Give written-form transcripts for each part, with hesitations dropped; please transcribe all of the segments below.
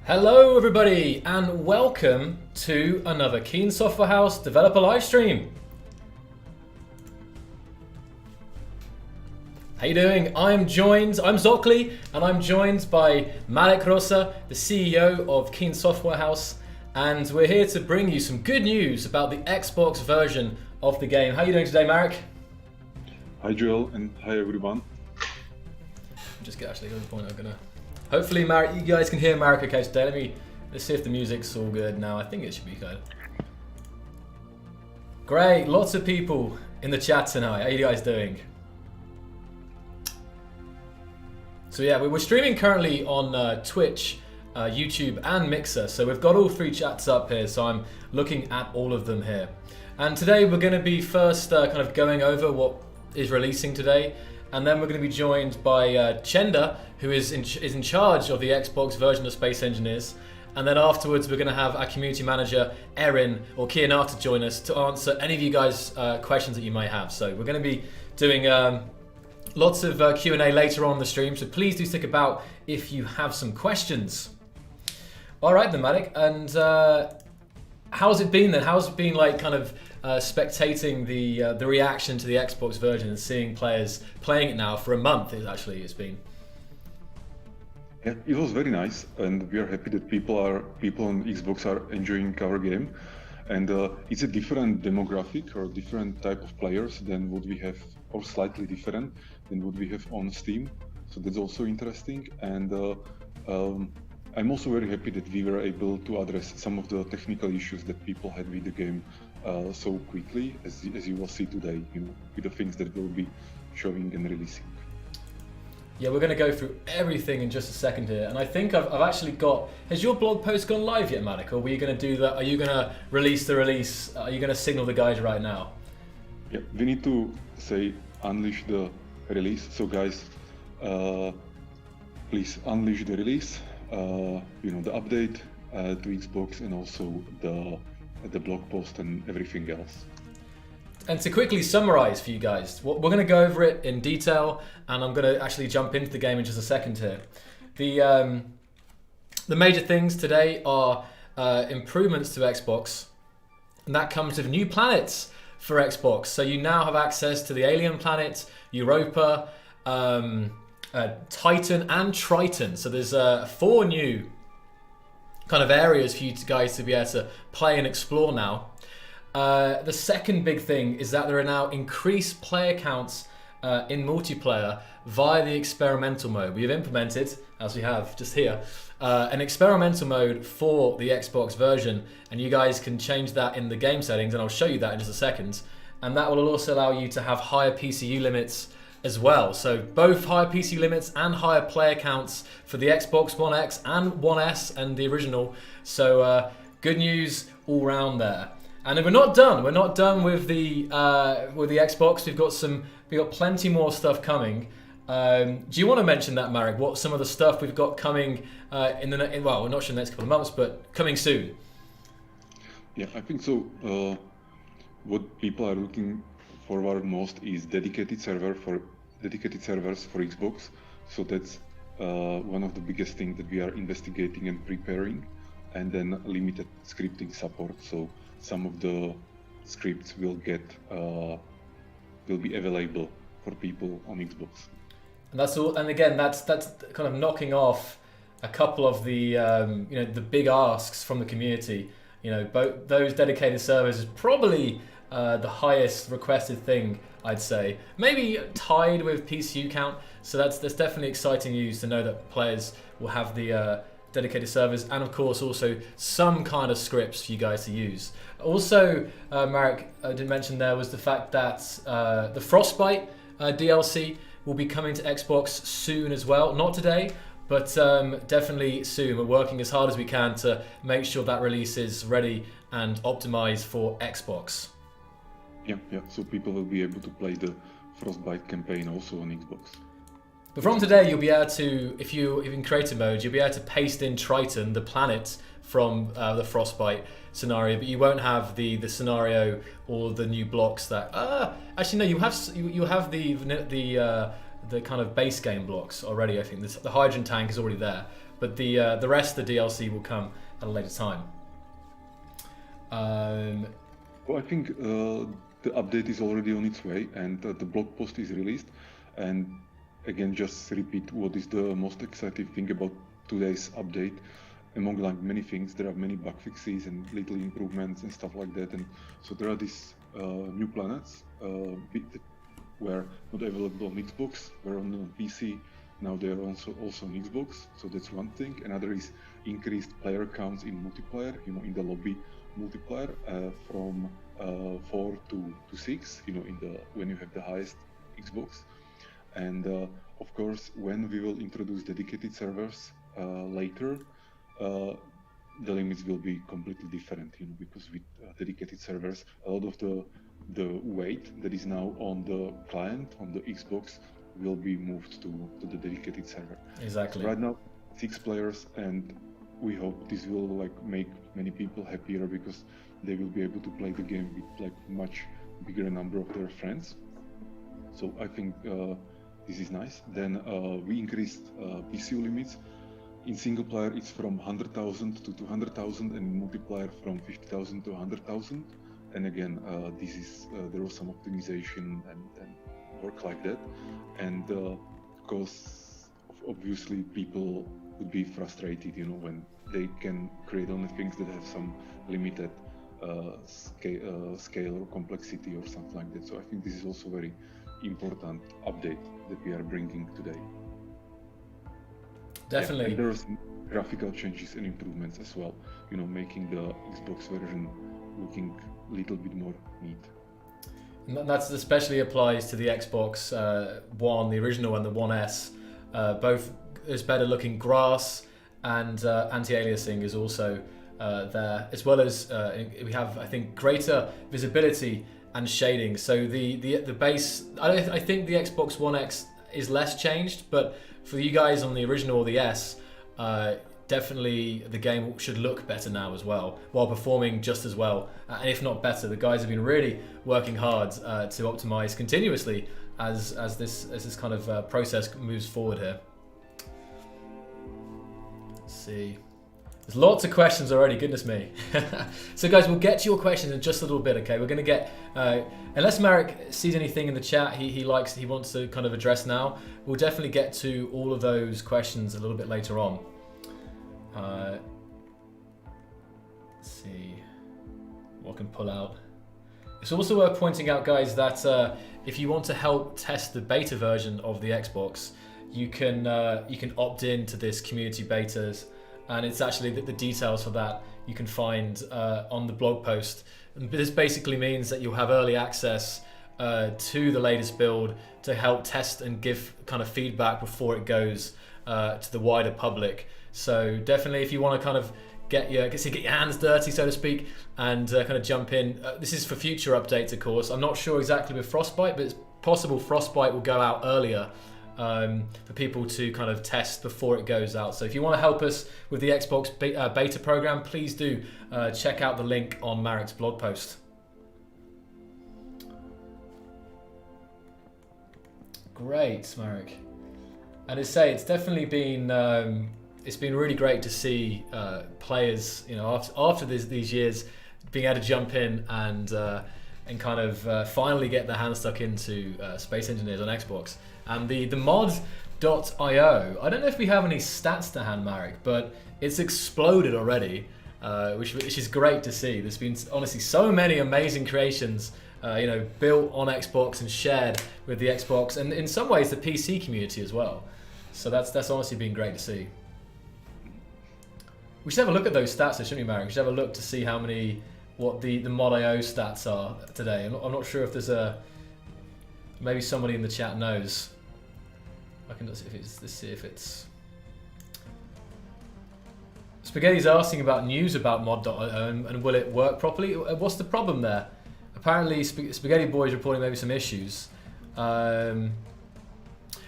Hello everybody and welcome to another Keen Software House developer livestream. How you doing? I'm Zokli and I'm joined by Marek Rosa, the CEO of Keen Software House, and we're here to bring you some good news about the Xbox version of the game. How are you doing today, Marek? Hi Joel and hi everyone. Just get actually to the point I'm gonna. Hopefully, Marek, you guys can hear Marek okay today. Let's see if the music's all good now. I think it should be good. Great, lots of people in the chat tonight. How are you guys doing? So yeah, we're streaming currently on Twitch, YouTube and Mixer. So we've got all three chats up here. So I'm looking at all of them here. And today we're going to be first kind of going over what is releasing today. And then we're going to be joined by Chenda, who is in charge of the Xbox version of Space Engineers. And then afterwards, we're going to have our community manager, Erin, or Kianata, join us to answer any of you guys' questions that you may have. So we're going to be doing lots of Q&A later on the stream. So please do stick about if you have some questions. All right, then, Marek. And how's it been then? How's it been like kind of spectating the reaction to the Xbox version and seeing players playing it now for a month? It's been. Yeah, it was very nice, and we are happy that people on Xbox are enjoying our game, and it's a different demographic or different type of players than what we have, or slightly different than what we have on Steam. So that's also interesting, and I'm also very happy that we were able to address some of the technical issues that people had with the game so quickly, as you will see today, with the things that we'll be showing and releasing. Yeah, we're going to go through everything in just a second here, and I think I've actually got. Has your blog post gone live yet, Marek? Or were you going to do that? Are you going to release the release? Are you going to signal the guys right now? Yeah, we need to say unleash the release. So guys, please unleash the release. The update to Xbox and also the blog post and everything else. And to quickly summarize for you guys, we're going to go over it in detail, and I'm going to actually jump into the game in just a second here. The major things today are improvements to Xbox, and that comes with new planets for Xbox. So you now have access to the alien planet, Europa, Titan, and Triton. So there's 4 new kind of areas for you guys to be able to play and explore now. The second big thing is that there are now increased player counts in multiplayer via the experimental mode. We have implemented, as we have just here, an experimental mode for the Xbox version, and you guys can change that in the game settings, and I'll show you that in just a second. And that will also allow you to have higher PCU limits as well. So both higher PCU limits and higher player counts for the Xbox One X and One S and the original. So good news all round there. And we're not done. We're not done with the Xbox. We've got plenty more stuff coming. Do you want to mention that, Marek? What some of the stuff we've got coming well, we're not sure the next couple of months, but coming soon. Yeah, I think so. What people are looking forward most is dedicated servers for Xbox. So that's one of the biggest things that we are investigating and preparing, and then limited scripting support. So some of the scripts will be available for people on Xbox. And that's all. And again, that's kind of knocking off a couple of the the big asks from the community. Both those dedicated servers is probably the highest requested thing, I'd say. Maybe tied with PCU count. So that's definitely exciting news to know that players will have the dedicated servers, and of course also some kind of scripts for you guys to use. Also, Marek, I didn't mention there was the fact that the Frostbite DLC will be coming to Xbox soon as well. Not today, but definitely soon. We're working as hard as we can to make sure that release is ready and optimized for Xbox. Yeah. So people will be able to play the Frostbite campaign also on Xbox. But from today, you'll be able to, if you're in creative mode, you'll be able to paste in Triton, the planet from the Frostbite scenario, but you won't have the scenario or the new blocks that. Actually, no, you have the kind of base game blocks already. I think the hydrogen tank is already there, but the rest of the DLC will come at a later time. Well, I think the update is already on its way, and the blog post is released. And again, just repeat what is the most exciting thing about today's update. Among many things, there are many bug fixes and little improvements and stuff like that. And so there are these new planets that were not available on Xbox, were only on PC. Now they are also on Xbox. So that's one thing. Another is increased player counts in multiplayer. In the lobby multiplayer from 4 to 6. When you have the highest Xbox. And of course, when we will introduce dedicated servers later, the limits will be completely different, because with dedicated servers, a lot of the weight that is now on the client, on the Xbox, will be moved to the dedicated server. Exactly. So right now, 6 players, and we hope this will make many people happier because they will be able to play the game with much bigger number of their friends. So I think this is nice. Then we increased PCU limits. In single player, it's from 100,000 to 200,000, and in multiplayer from 50,000 to 100,000. And again, there was some optimization and work like that. And because obviously people would be frustrated, when they can create only things that have some limited scale or complexity or something like that. So I think this is also very important update that we are bringing today. Definitely. Yeah, and there are some graphical changes and improvements as well, making the Xbox version looking a little bit more neat. And that especially applies to the Xbox One, the original, and the One S. Both is better looking grass, and anti-aliasing is also there, as well as we have, I think, greater visibility and shading. So the base, I think the Xbox One X is less changed, but for you guys on the original or the S, definitely the game should look better now as well, while performing just as well, and if not better. The guys have been really working hard to optimize continuously as this kind of process moves forward here. Let's see. There's lots of questions already, goodness me. So guys, we'll get to your questions in just a little bit, okay? We're gonna get, unless Marek sees anything in the chat he wants to kind of address now, we'll definitely get to all of those questions a little bit later on. Let's see what I can pull out. It's also worth pointing out, guys, that if you want to help test the beta version of the Xbox, you can opt in to this community betas. And it's actually the details for that you can find on the blog post. And this basically means that you'll have early access to the latest build to help test and give kind of feedback before it goes to the wider public. So definitely, if you want to kind of get your hands dirty, so to speak, and kind of jump in. This is for future updates, of course. I'm not sure exactly with Frostbite, but it's possible Frostbite will go out earlier. For people to kind of test before it goes out. So if you want to help us with the Xbox beta program, please do check out the link on Marek's blog post. Great, Marek. And to say, it's definitely been it's been really great to see players, you know, after these years, being able to jump in and kind of finally get their hands stuck into Space Engineers on Xbox. And the mod.io, I don't know if we have any stats to hand, Marek, but it's exploded already, which is great to see. There's been honestly so many amazing creations, you know, built on Xbox and shared with the Xbox, and in some ways the PC community as well. So that's honestly been great to see. We should have a look at those stats, shouldn't we, Marek? We should have a look to see what the mod.io stats are today. I'm not sure if there's maybe somebody in the chat knows. I can just see if it's. Spaghetti's asking about news about mod.io and will it work properly? What's the problem there? Apparently, Spaghetti Boy is reporting maybe some issues. Again,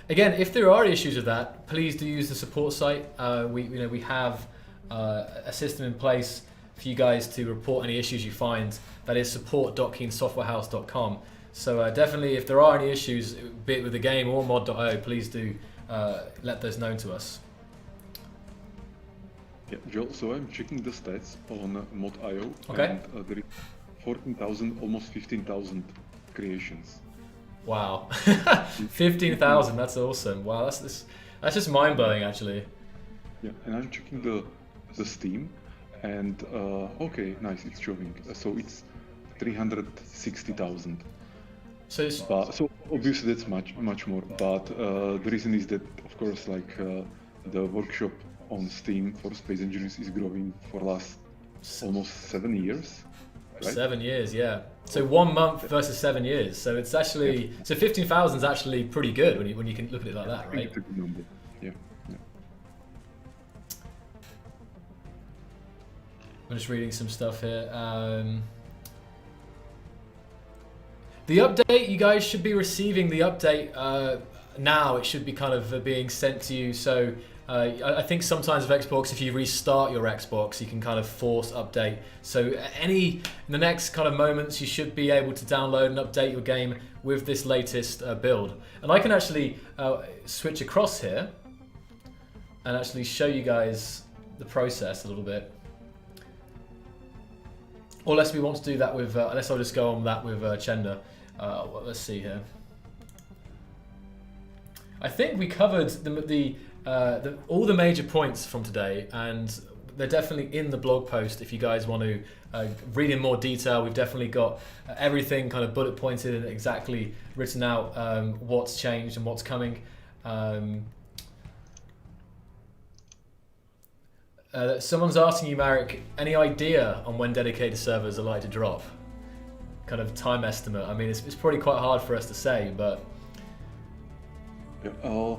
if there are issues with that, please do use the support site. We have a system in place for you guys to report any issues you find. That is support.keensoftwarehouse.com. So definitely, if there are any issues, be it with the game or mod.io, please do let those known to us. Yeah, Joel, so I'm checking the stats on mod.io, okay. And there is 14,000, almost 15,000 creations. Wow, 15,000, that's awesome. Wow, that's just mind-blowing, actually. Yeah, and I'm checking the Steam, and okay, nice, it's showing. So it's 360,000. So obviously that's much more, but the reason is that, of course, like the workshop on Steam for Space Engineers is growing for last almost 7 years. Right? 7 years, yeah. So 1 month versus 7 years. So it's actually so 15,000 is actually pretty good when you can look at it like that, right? It's a good number. Yeah. I'm just reading some stuff here. The update, you guys should be receiving the update now. It should be kind of being sent to you. So I think sometimes with Xbox, if you restart your Xbox, you can kind of force update. So in the next kind of moments, you should be able to download and update your game with this latest build. And I can actually switch across here and actually show you guys the process a little bit. Or unless we want to do that with, unless I'll just go on that with Chenda. Let's see here. I think we covered all the major points from today, and they're definitely in the blog post if you guys want to read in more detail. We've definitely got everything kind of bullet pointed and exactly written out what's changed and what's coming. Someone's asking you, Marek, any idea on when dedicated servers are likely to drop? Kind of time estimate. I mean, it's probably quite hard for us to say, but yeah,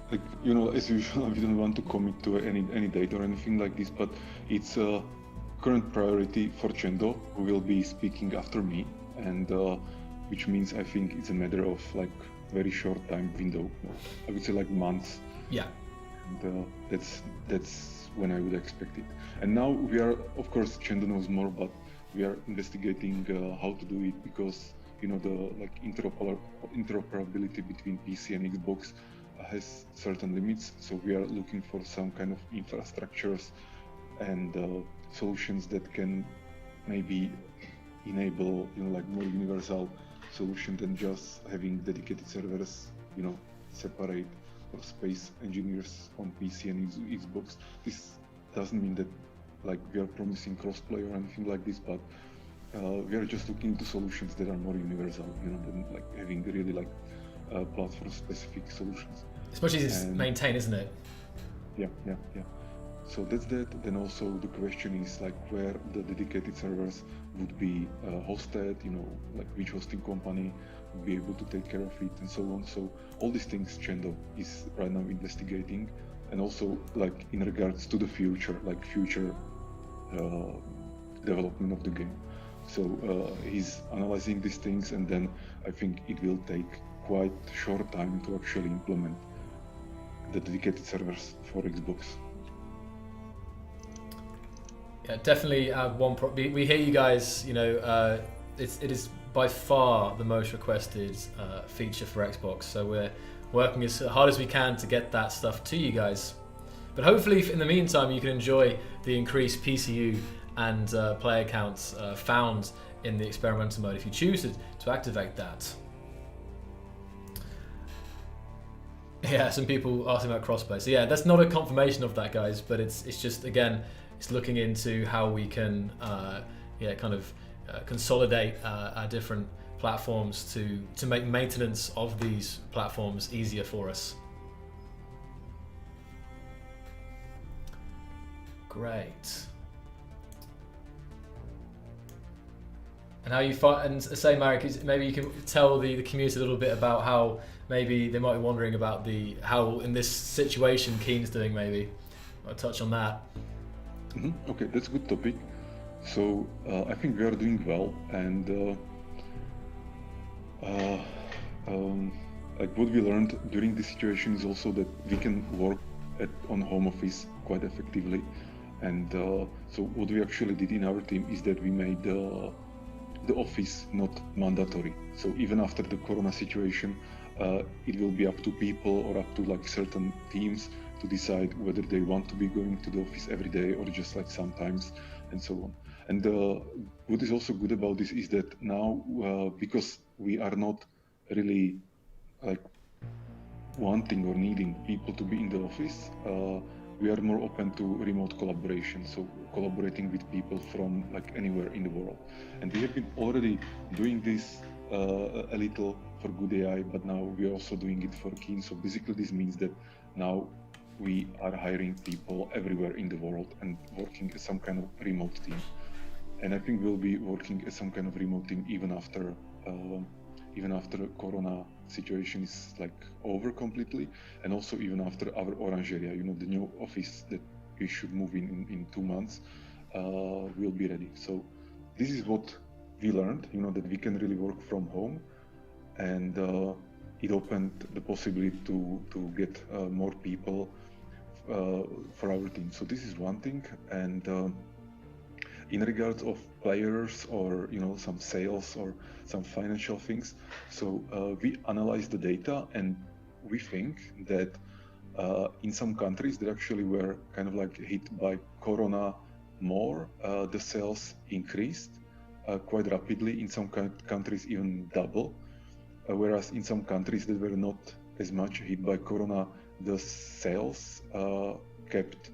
like, you know, as usual, we don't want to commit to any date or anything like this, but it's a current priority for Chendo, who will be speaking after me, and which means I think it's a matter of like very short time window. I would say like months. Yeah. and that's when I would expect it. And now we are, of course, Chendo knows more, but we are investigating how to do it, because the interoperability between PC and Xbox has certain limits. So we are looking for some kind of infrastructures and solutions that can maybe enable more universal solution than just having dedicated servers, separate or space engineers on PC and Xbox. This doesn't mean that we are promising crossplay or anything like this, but we are just looking into solutions that are more universal, than having really platform-specific solutions. It's much easier to maintain, isn't it? Yeah. So that's that. Then also the question is where the dedicated servers would be hosted, which hosting company would be able to take care of it and so on. So all these things Chendo is right now investigating, and also in regards to the future, future development of the game. So he's analyzing these things, and then I think it will take quite short time to actually implement the dedicated servers for Xbox. Yeah, definitely. We hear you guys. It is by far the most requested feature for Xbox. So we're working as hard as we can to get that stuff to you guys. But hopefully, in the meantime, you can enjoy the increased PCU and player counts found in the experimental mode if you choose to activate that. Yeah, some people asking about crossplay. So yeah, that's not a confirmation of that, guys. But it's just, again, it's looking into how we can consolidate our different platforms to make maintenance of these platforms easier for us. Great. And how you find, and say, Marek, maybe you can tell the community a little bit about how maybe they might be wondering about how in this situation Keen's doing. Maybe I'll touch on that. Okay, that's a good topic. So I think we are doing well, and what we learned during this situation is also that we can work on home office quite effectively. And so what we actually did in our team is that we made the office not mandatory. So even after the Corona situation, it will be up to people or up to certain teams to decide whether they want to be going to the office every day or just sometimes, and so on. And what is also good about this is that now, because we are not really wanting or needing people to be in the office, we are more open to remote collaboration, so collaborating with people from anywhere in the world. And we have been already doing this a little for Good AI, but now we are also doing it for Keen. So basically this means that now we are hiring people everywhere in the world and working as some kind of remote team. And I think we'll be working as some kind of remote team even after the Corona situation is over completely, and also even after our Orangeria, the new office that we should move in 2 months, will be ready. So this is what we learned, that we can really work from home, and it opened the possibility to get more people for our team. So this is one thing. And in regards of players or some sales or some financial things, so we analyze the data, and we think that in some countries that actually were kind of hit by Corona more, the sales increased quite rapidly. In some countries even double, whereas in some countries that were not as much hit by Corona, the sales kept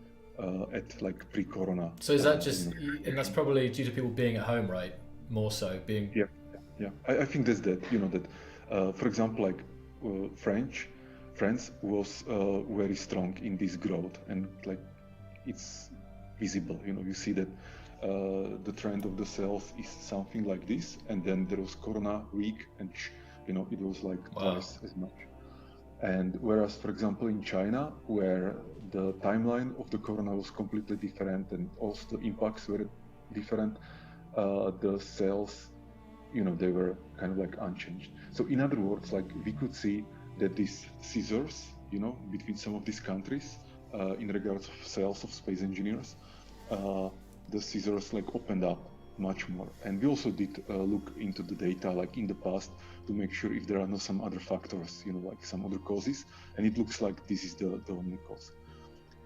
at pre-Corona. So is that just, and that's probably due to people being at home, right? More so being. Yeah. I think that's that. That, for example, France was very strong in this growth, and it's visible. You see that the trend of the sales is something like this, and then there was Corona week, and it was twice as much. And whereas, for example, in China, where the timeline of the Corona was completely different and also the impacts were different, the sales, they were kind of unchanged. So in other words, we could see that these scissors, between some of these countries in regards of sales of space engineers, the scissors like opened up much more. And we also did look into the data like in the past to make sure if there are no some other factors, like some other causes. And it looks like this is the only cause.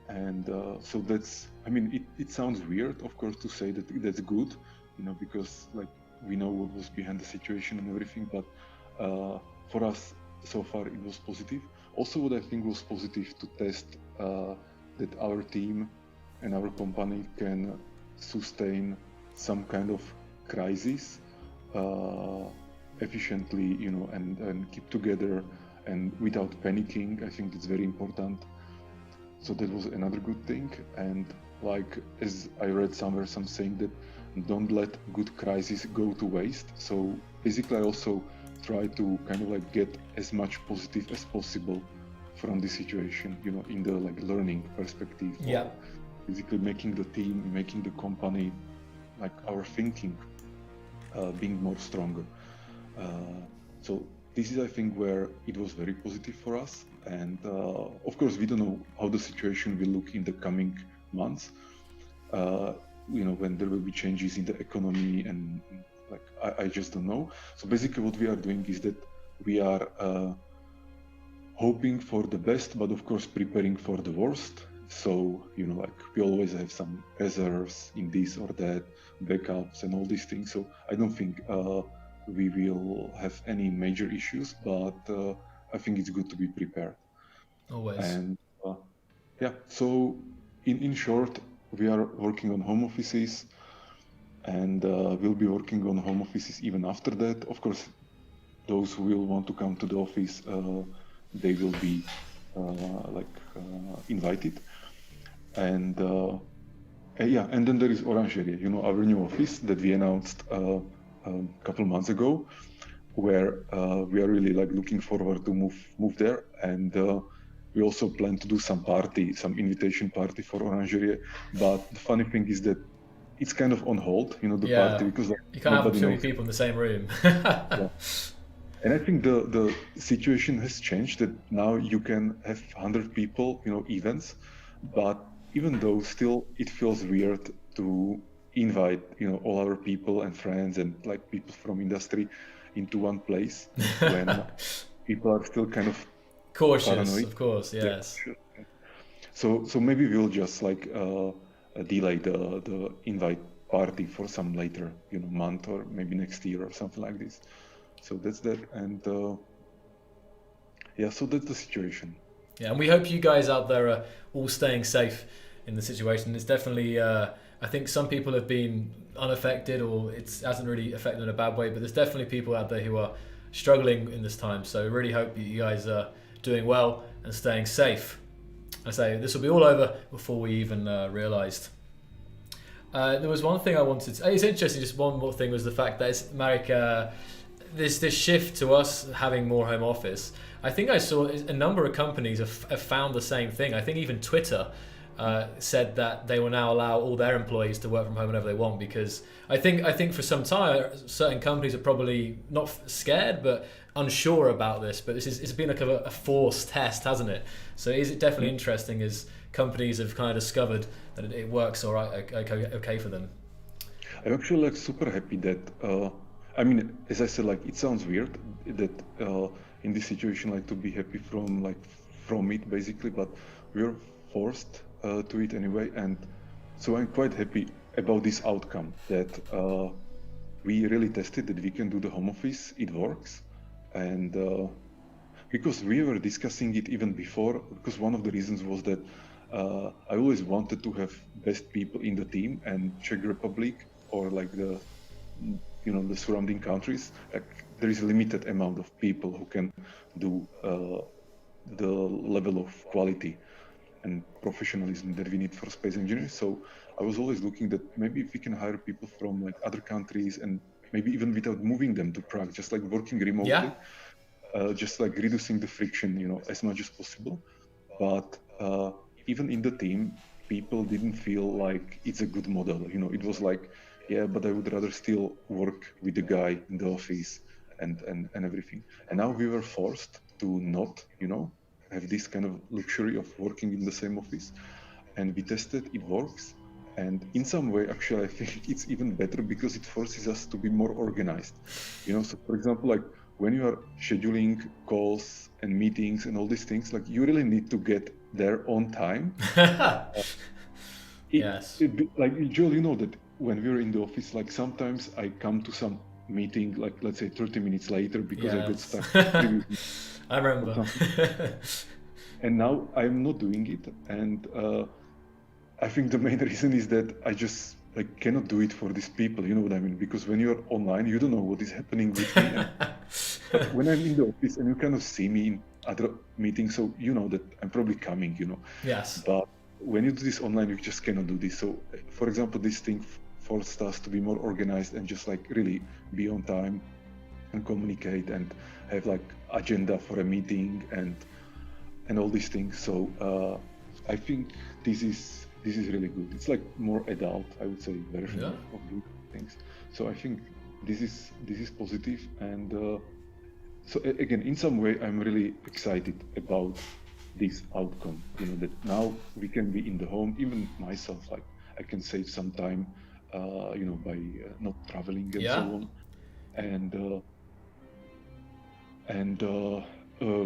And so that's, I mean, it sounds weird, of course, to say that that's good, because like we know what was behind the situation and everything, but for us, so far it was positive. Also, what I think was positive to test that our team and our company can sustain some kind of crisis efficiently, and keep together and without panicking. I think it's very important. So that was another good thing. And like, as I read somewhere, some saying that don't let good crisis go to waste. So basically I also try to kind of like get as much positive as possible from this situation, in the like learning perspective. Yeah. Basically making the team, making the company, like our thinking, being more stronger. So this is, I think, where it was very positive for us. And of course, we don't know how the situation will look in the coming months. When there will be changes in the economy, and like I just don't know. So basically, what we are doing is that we are hoping for the best, but of course preparing for the worst. So like we always have some reserves in this or that, backups and all these things. So I don't think we will have any major issues, but I think it's good to be prepared. Always. And so in short, we are working on home offices, and we'll be working on home offices even after that. Of course, those who will want to come to the office, they will be invited. And and then there is Orangerie, our new office that we announced a couple months ago, where we are really like looking forward to move there. And we also plan to do some invitation party for Orangerie. But the funny thing is that it's kind of on hold, the party, because like, you can't have too many people in the same room. Yeah. And I think the situation has changed, that now you can have 100 people, events, but even though still it feels weird to invite, all our people and friends and like people from industry into one place when people are still kind of cautious, paranoid. Of course, yes. Yeah. So maybe we'll just like delay the invite party for some later, month or maybe next year or something like this. So that's that. And so that's the situation. Yeah, and we hope you guys out there are all staying safe in the situation. It's definitely, I think some people have been unaffected, or it hasn't really affected in a bad way, but there's definitely people out there who are struggling in this time. So I really hope you guys are doing well and staying safe. I say this will be all over before we even realised. There was one thing I wanted to... It's interesting, just one more thing was the fact that it's Marek, this shift to us having more home office. I think I saw a number of companies have found the same thing. I think even Twitter said that they will now allow all their employees to work from home whenever they want, because I think for some time certain companies are probably not scared but unsure about this. But it's been like a forced test, hasn't it? So is it definitely interesting as companies have kind of discovered that it works all right, okay for them? I'm actually like super happy that I mean, as I said, like it sounds weird that in this situation, like to be happy from it basically, but we're forced to it anyway. And so I'm quite happy about this outcome, that we really tested that we can do the home office, it works. And because we were discussing it even before, because one of the reasons was that I always wanted to have best people in the team, and Czech Republic or like the surrounding countries, like there is a limited amount of people who can do the level of quality and professionalism that we need for space engineers. So I was always looking that maybe if we can hire people from like other countries, and maybe even without moving them to Prague, just like working remotely, just like reducing the friction, as much as possible. But even in the team, people didn't feel like it's a good model. It was like, yeah, but I would rather still work with the guy in the office and everything. And now we were forced to not, have this kind of luxury of working in the same office. And we tested, it works. And in some way, actually, I think it's even better because it forces us to be more organized. You know, so for example, like when you are scheduling calls and meetings and all these things, like you really need to get there on time. Yes. Like Joel, you know that when we're in the office, like sometimes I come to some meeting, like let's say 30 minutes later because I got stuck. I remember. And now I'm not doing it. And I think the main reason is that I just like cannot do it for these people, you know what I mean? Because when you're online, you don't know what is happening with me. But when I'm in the office and you kind of see me in other meetings, so you know that I'm probably coming, you know. Yes. But when you do this online, you just cannot do this. So, for example, this thing forced us to be more organized and just like really be on time and communicate and have like agenda for a meeting and all these things. So I think this is really good. It's like more adult, I would say, version of good things. So I think this is positive. And so again, in some way, I'm really excited about this outcome. You know, that now we can be in the home. Even myself, like I can save some time, you know, by not traveling and so on. And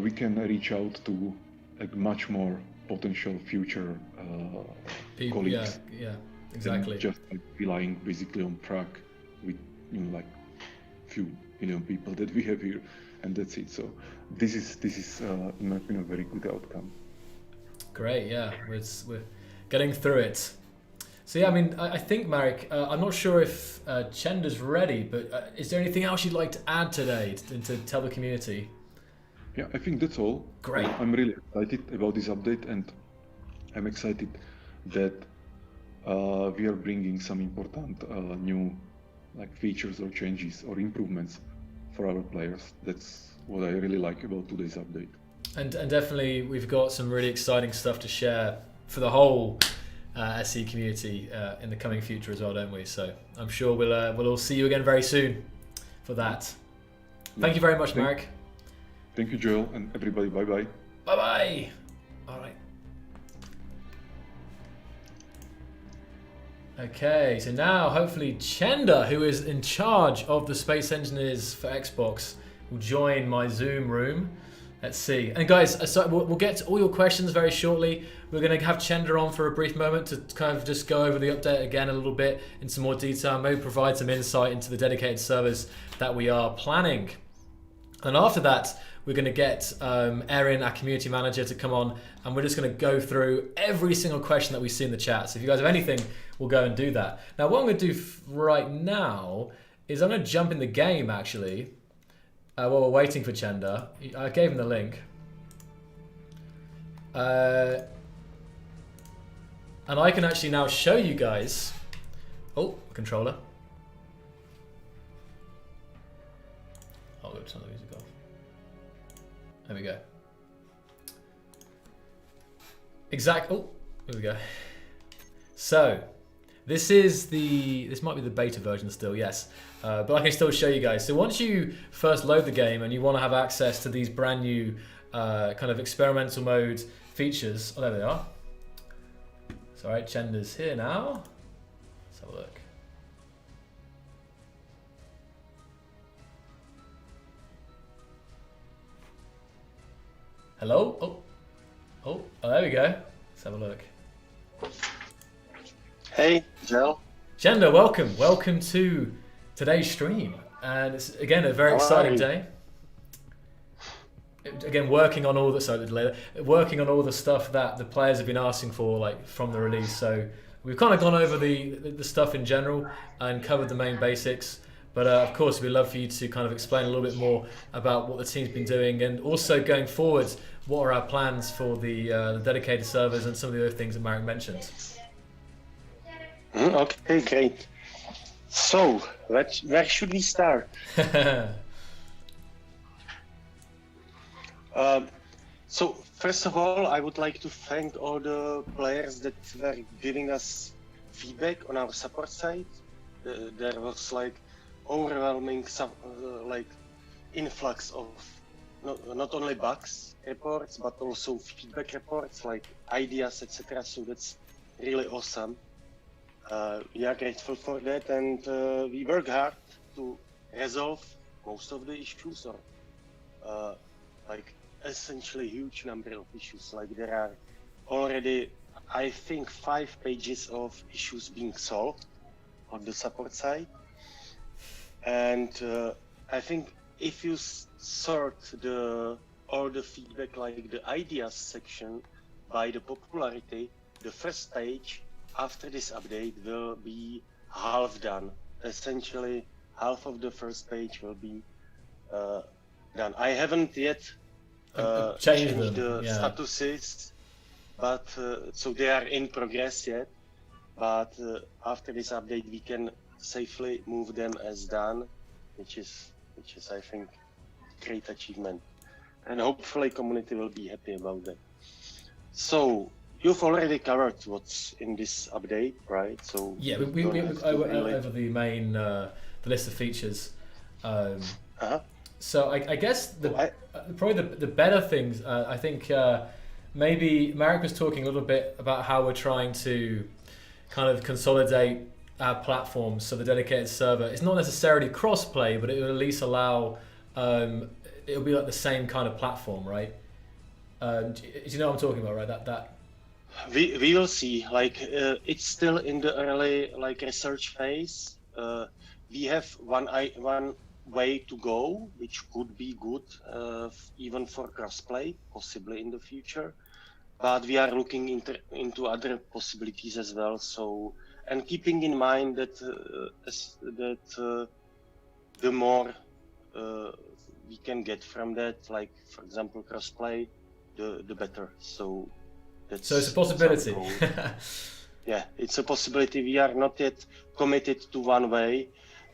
we can reach out to like much more potential future colleagues. Yeah, exactly. Just like relying basically on track with, you know, like few million people that we have here, and that's it. So this is in my opinion a very good outcome. Great, yeah, we're getting through it. So yeah, I mean, I think Marek, I'm not sure if Chenda's ready, but is there anything else you'd like to add today to tell the community? Yeah, I think that's all. Great. I'm really excited about this update, and I'm excited that we are bringing some important new like features or changes or improvements for our players. That's what I really like about today's update. And definitely we've got some really exciting stuff to share for the whole SE community in the coming future as well, don't we? So I'm sure we'll all see you again very soon for that. Thank you very much, Marek. Thank you, Joel, and everybody. Bye-bye. Bye-bye. All right. Okay, so now hopefully Chenda, who is in charge of the Space Engineers for Xbox, will join my Zoom room. Let's see. And guys, so we'll get to all your questions very shortly. We're going to have Chenda on for a brief moment to kind of just go over the update again a little bit in some more detail, maybe provide some insight into the dedicated servers that we are planning. And after that, we're going to get Erin, our community manager, to come on, and we're just going to go through every single question that we see in the chat. So if you guys have anything, we'll go and do that. Now, what I'm going to do right now is I'm going to jump in the game, actually, while we're waiting for Chenda. I gave him the link. And I can actually now show you guys... Oh, controller. I'll go turn the music off. There we go. Oh, there we go. So, this might be the beta version still, yes. But I can still show you guys. So once you first load the game and you want to have access to these brand new kind of experimental mode features, oh, there they are. So, all right, Chenda's here now. Let's have a look. Hello? Oh, there we go. Let's have a look. Hey, Joel. Chenda, welcome. Welcome to today's stream. And it's, again, a very exciting day. Again, working on all the stuff that the players have been asking for, like from the release. So we've kind of gone over the stuff in general and covered the main basics. But of course, we'd love for you to kind of explain a little bit more about what the team's been doing, and also going forward, what are our plans for the dedicated servers and some of the other things that Marek mentioned. Okay, great. So, where should we start? So, first of all, I would like to thank all the players that were giving us feedback on our support site. There was like overwhelming like influx of not only bugs reports, but also feedback reports like ideas, etc. So that's really awesome. We are grateful for that, and we work hard to resolve most of the issues, or like essentially huge number of issues. Like there are already, I think, 5 pages of issues being solved on the support side, and I think if you sort all the feedback, like the ideas section, by the popularity, the first page after this update will be half done. Essentially, half of the first page will be done. I haven't yet changed the statuses, but so they are in progress yet. But after this update, we can safely move them as done, which is I think great achievement, and hopefully community will be happy about that. So you've already covered what's in this update, right? So yeah, we over the main the list of features. So I guess probably the better things. I think maybe Marek was talking a little bit about how we're trying to kind of consolidate our platforms, so the dedicated server. It's not necessarily cross-play, but it will at least allow. It'll be like the same kind of platform, right? Do you know what I'm talking about, right? That. We will see. Like it's still in the early research phase. We have one way to go, which could be good even for crossplay, possibly in the future. But we are looking into other possibilities as well. So, and keeping in mind that the more we can get from that, like for example crossplay, the better. So it's a possibility. Yeah, it's a possibility. We are not yet committed to one way.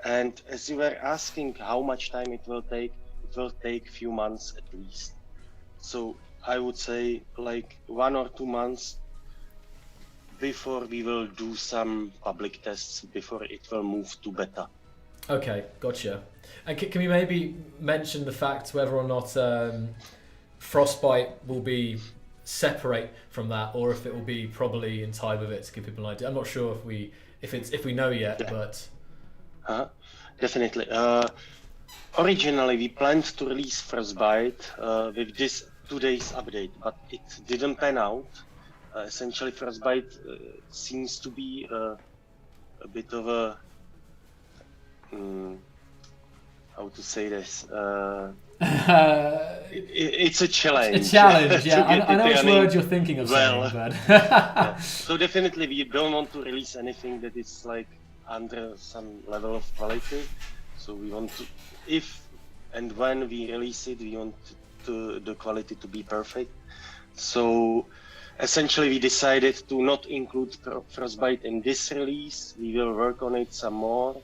And as you were asking how much time it will take a few months at least. So I would say like 1 or 2 months before we will do some public tests, before it will move to beta. Okay, gotcha. And can we maybe mention the fact whether or not Frostbite will be separate from that, or if it will be probably in tie with it, to give people an idea? I'm not sure if we know yet, yeah. But definitely. Originally, we planned to release Frostbite with this today's update, but it didn't pan out. Essentially, Frostbite seems to be a bit of a how to say this? It's a challenge. A challenge, yeah. I know which word you're thinking of saying, but... yeah. So definitely we don't want to release anything that is like under some level of quality. So we want to, if and when we release it, we want the quality to be perfect. So essentially we decided to not include Frostbite in this release. We will work on it some more.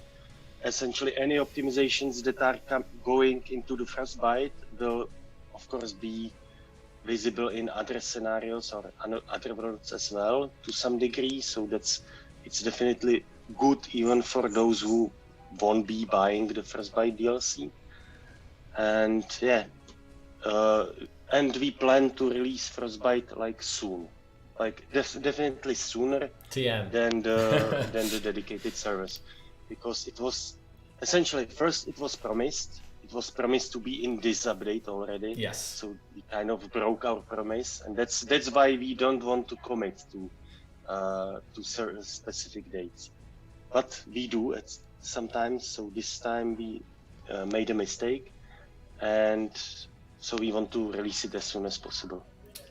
Essentially, any optimizations that are going into the Frostbite will, of course, be visible in other scenarios or other worlds as well, to some degree. So it's definitely good even for those who won't be buying the Frostbite DLC. And yeah, and we plan to release Frostbite like soon, like definitely sooner than the dedicated servers. Because it was essentially first it was promised to be in this update already. Yes. So we kind of broke our promise, and that's why we don't want to commit to certain specific dates. But we do it sometimes. So this time we made a mistake, and so we want to release it as soon as possible.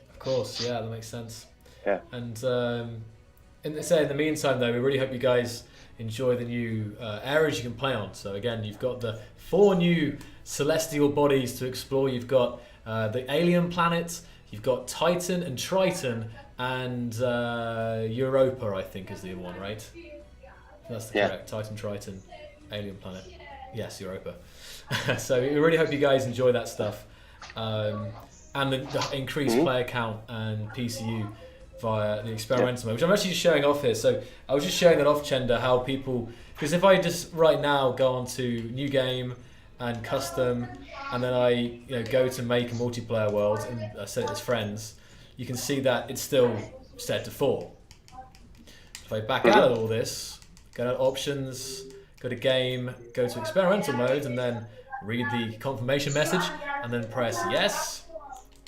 Of course, yeah, that makes sense. Yeah. And in the meantime, though, we really hope you guys enjoy the new areas you can play on. So again, you've got the 4 new celestial bodies to explore. You've got the alien planet, you've got Titan and Triton, and Europa, I think, is the other one, right? That's correct. Titan, Triton, alien planet. Yes, Europa. So we really hope you guys enjoy that stuff. And the increased player count and PCU via the experimental mode, which I'm actually just showing off here. So I was just showing that off, Chenda, how people, because if I just right now go onto new game and custom, and then I go to make a multiplayer world and I set it as friends, you can see that it's still set to 4. If I back out of all this, go to options, go to game, go to experimental mode, and then read the confirmation message, and then press yes,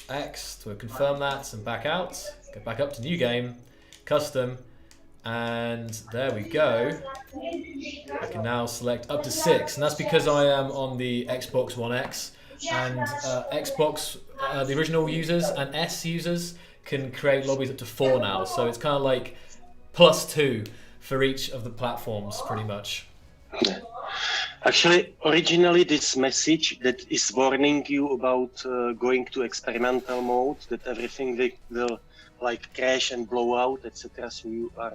X to confirm that, and back out, go back up to new game, custom, and there we go. I can now select up to 6, and that's because I am on the Xbox One X, and Xbox, the original users and S users can create lobbies up to 4 now, so it's kind of like +2 for each of the platforms, pretty much. Actually, originally this message that is warning you about going to experimental mode, that everything will like crash and blow out, etc. So you are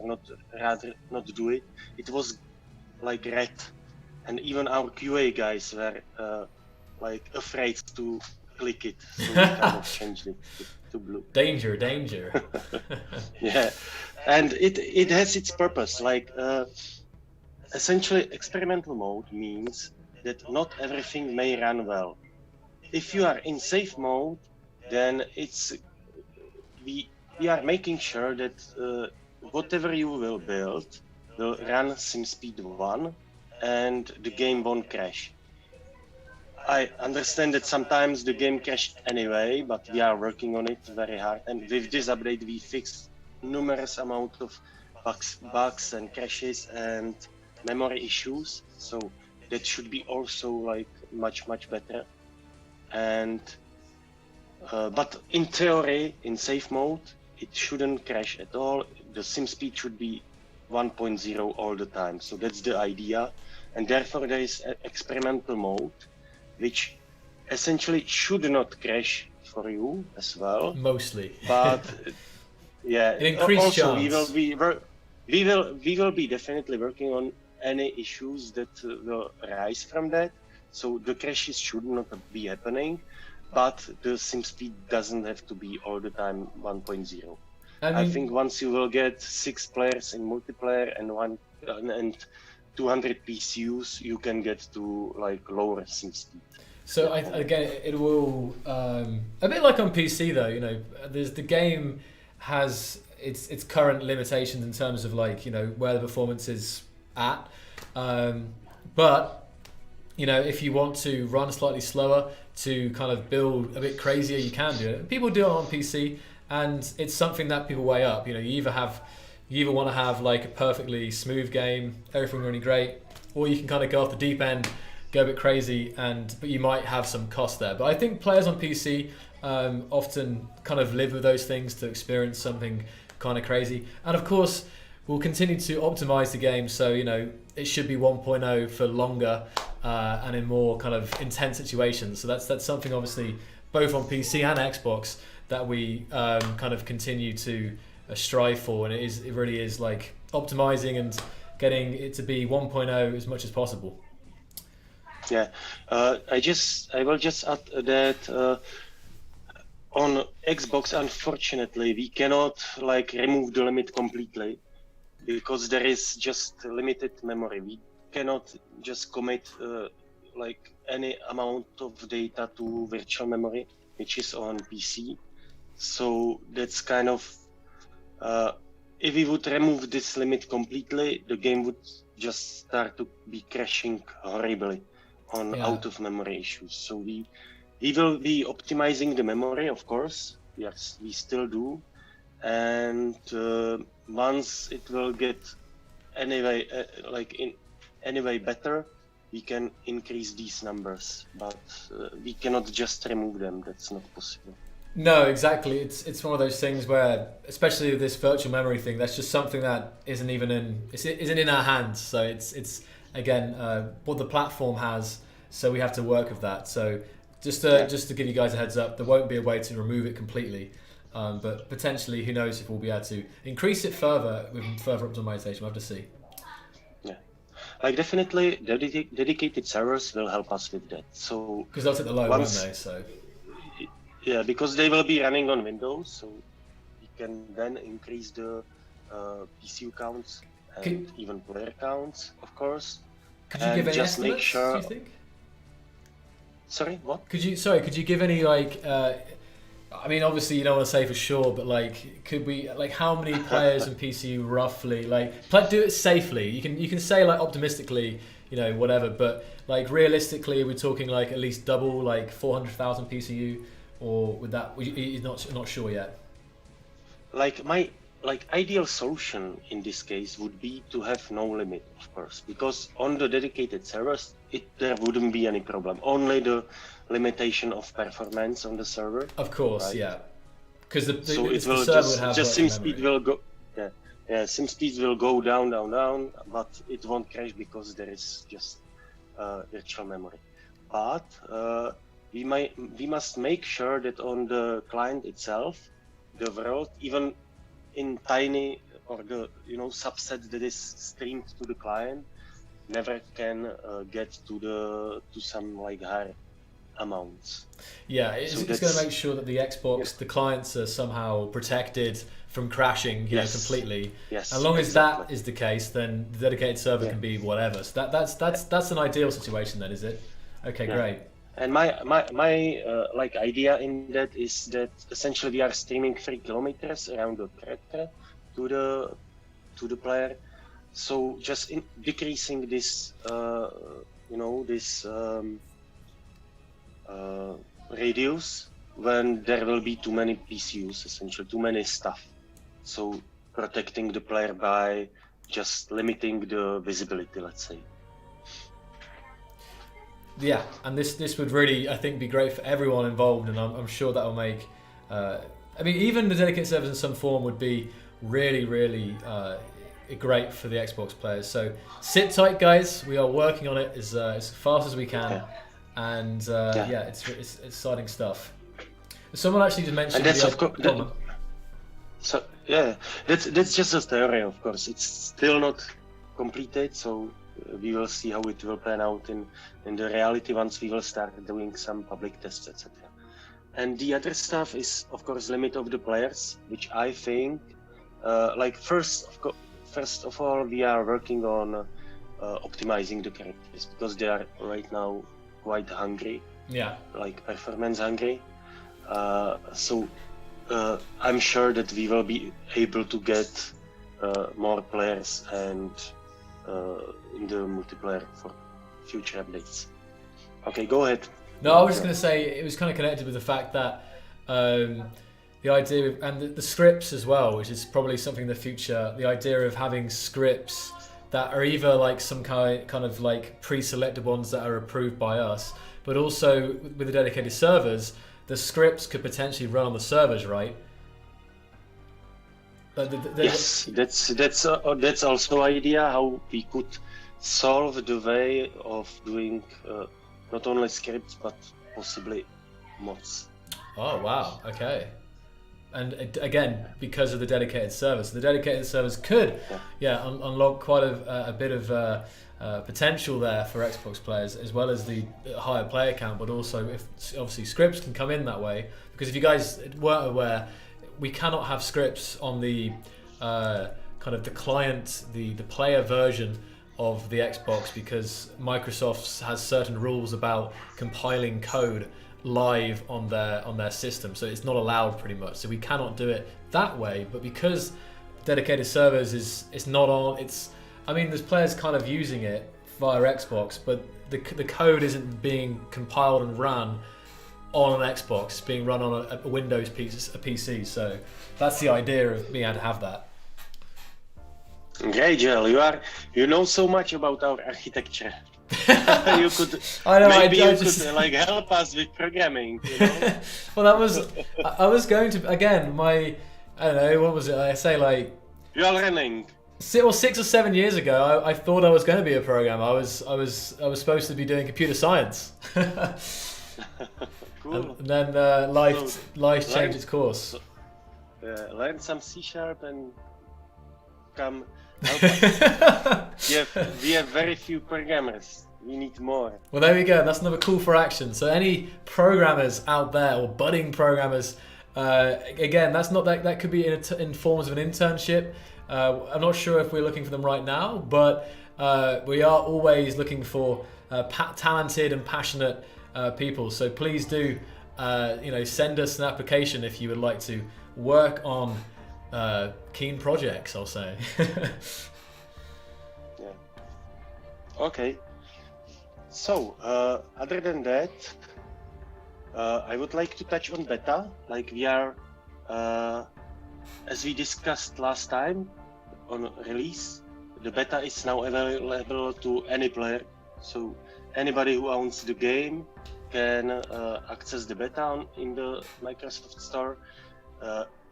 rather not do it. It was like red, and even our QA guys were like afraid to click it, so we kind of changed it to blue. Danger, danger. Yeah, and it has its purpose. Like essentially, experimental mode means that not everything may run well. If you are in safe mode, then we are making sure that whatever you will build will run SimSpeed 1 and the game won't crash. I understand that sometimes the game crashed anyway, but we are working on it very hard. And with this update, we fixed numerous amount of bugs and crashes and memory issues. So that should be also like much better. And but in theory, in safe mode, it shouldn't crash at all. The SimSpeed should be 1.0 all the time. So that's the idea. And therefore there is experimental mode, which essentially should not crash for you as well. Mostly. But yeah, an increased also chance. we will be definitely working on any issues that will arise from that. So the crashes should not be happening, but the SimSpeed doesn't have to be all the time 1.0. I think once you will get 6 players in multiplayer and 200 PCUs, you can get to like lower SimSpeed. So again, it will a bit like on PC though. The game has its current limitations in terms of like where the performance is at, but if you want to run slightly slower to kind of build a bit crazier, you can do it. People do it on PC, and it's something that people weigh up. You either want to have like a perfectly smooth game, everything really great, or you can kind of go off the deep end, go a bit crazy, but you might have some cost there. But I think players on PC often kind of live with those things to experience something kind of crazy. And of course, we'll continue to optimize the game, so it should be 1.0 for longer and in more kind of intense situations. So that's something obviously both on PC and Xbox that we kind of continue to strive for, and it really is like optimizing and getting it to be 1.0 as much as possible. Yeah, I will just add that on Xbox, unfortunately, we cannot like remove the limit completely, because there is just limited memory. We cannot just commit like any amount of data to virtual memory, which is on PC. So that's kind of, if we would remove this limit completely, the game would just start to be crashing horribly on out of memory issues. So we will be optimizing the memory, of course. Yes, we still do. And once it will get anyway better, we can increase these numbers, but we cannot just remove them. That's not possible. No, exactly. It's one of those things where, especially with this virtual memory thing, that's just something that isn't in our hands. So it's again what the platform has. So we have to work with that. So just to give you guys a heads up, there won't be a way to remove it completely. But potentially, who knows if we'll be able to increase it further with further optimization. We'll have to see. Yeah, like definitely, dedicated servers will help us with that. So because they'll take the load, won't they? So yeah, because they will be running on Windows, so we can then increase the PCU counts and even player counts, of course. Could you give any just estimates, make sure. do you think? Sorry, what? Could you give any like? I mean, obviously you don't want to say for sure, but like, could we like how many players in PCU roughly? Like, do it safely. You can say like optimistically, you know, whatever, but like realistically, we're talking like at least double, like 400,000 PCU, or with that, you're not sure yet. Like my ideal solution in this case would be to have no limit, of course, because on the dedicated servers there wouldn't be any problem. Only the limitation of performance on the server. Of course, right? yeah. Because the will server would have just like sim speed will go. Yeah, sim speed will go down, but it won't crash because there is just virtual memory. But we must make sure that on the client itself, the world, even in tiny or the subset that is streamed to the client, never can get to some like high amounts. Yeah, it's going to make sure that the Xbox, the clients are somehow protected from crashing, completely. Yes. As long as that is the case, then the dedicated server can be whatever. So that's an ideal situation, then, is it? Okay, great. And my like idea in that is that essentially we are streaming 3 kilometers around the character to the player. So just decreasing this radius when there will be too many PCUs, essentially too many stuff. So protecting the player by just limiting the visibility, let's say. Yeah, and this would really, I think, be great for everyone involved, and I'm sure that will make. I mean, even the dedicated servers in some form would be really, really great for the Xbox players. So sit tight, guys. We are working on it as fast as we can, and it's exciting stuff. Someone actually just mentioned. And that's of course. So yeah, that's just a theory, of course. It's still not completed, so we will see how it will pan out in the reality once we will start doing some public tests, etc. And the other stuff is, of course, limit of the players, which I think, first of all, we are working on optimizing the characters because they are right now quite hungry. Yeah. Like performance hungry. So I'm sure that we will be able to get more players and in the multiplayer for future updates. Okay, go ahead. No, I was just going to say it was kind of connected with the fact that the idea of, and the scripts as well, which is probably something in the future. The idea of having scripts that are either like some kind of like pre-selected ones that are approved by us, but also with the dedicated servers, the scripts could potentially run on the servers, right? Yes, that's also an idea how we could solve the way of doing not only scripts but possibly mods. Oh wow! Okay, and again because of the dedicated servers, the dedicated servers could unlock quite a bit of potential there for Xbox players, as well as the higher player count. But also, if obviously scripts can come in that way, because if you guys weren't aware, we cannot have scripts on the kind of the client, the player version of the Xbox, because Microsoft has certain rules about compiling code live on their system, so it's not allowed pretty much. So we cannot do it that way. But because dedicated servers it's not on. I mean, there's players kind of using it via Xbox, but the code isn't being compiled and run on an Xbox. It's being run on a Windows PC. So that's the idea of being able to have that. Great, Joel. You know so much about our architecture. You could like help us with programming. You know? Well, I was going to again. I don't know, what was it? I say like. You are running. 6 or 7 years ago, I thought I was going to be a programmer. I was supposed to be doing computer science. Cool. And then life changed its course. Learn some C# and come help us. We have very few programmers. We need more. Well, there we go. That's another call for action. So any programmers out there or budding programmers, again, that could be in forms of an internship. I'm not sure if we're looking for them right now, but we are always looking for talented and passionate people. So please do, send us an application if you would like to work on keen projects, I'll say. Yeah. Okay. So, other than that, I would like to touch on beta. Like we are, as we discussed last time on release, the beta is now available to any player. So anybody who owns the game can access the beta in the Microsoft Store.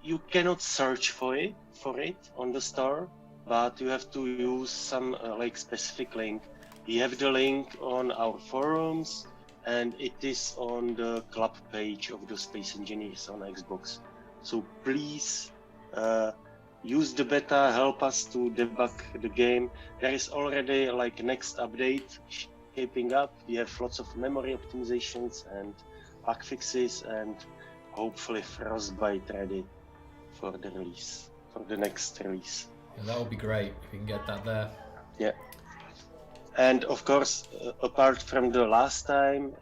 You cannot search for it on the store, but you have to use some specific link. We have the link on our forums, and it is on the club page of the Space Engineers on Xbox. So please use the beta, help us to debug the game. There is already next update shaping up. We have lots of memory optimizations and bug fixes, and hopefully Frostbite ready for the release, for the next release. And that would be great if we can get that there. Yeah. And of course, apart from the last time,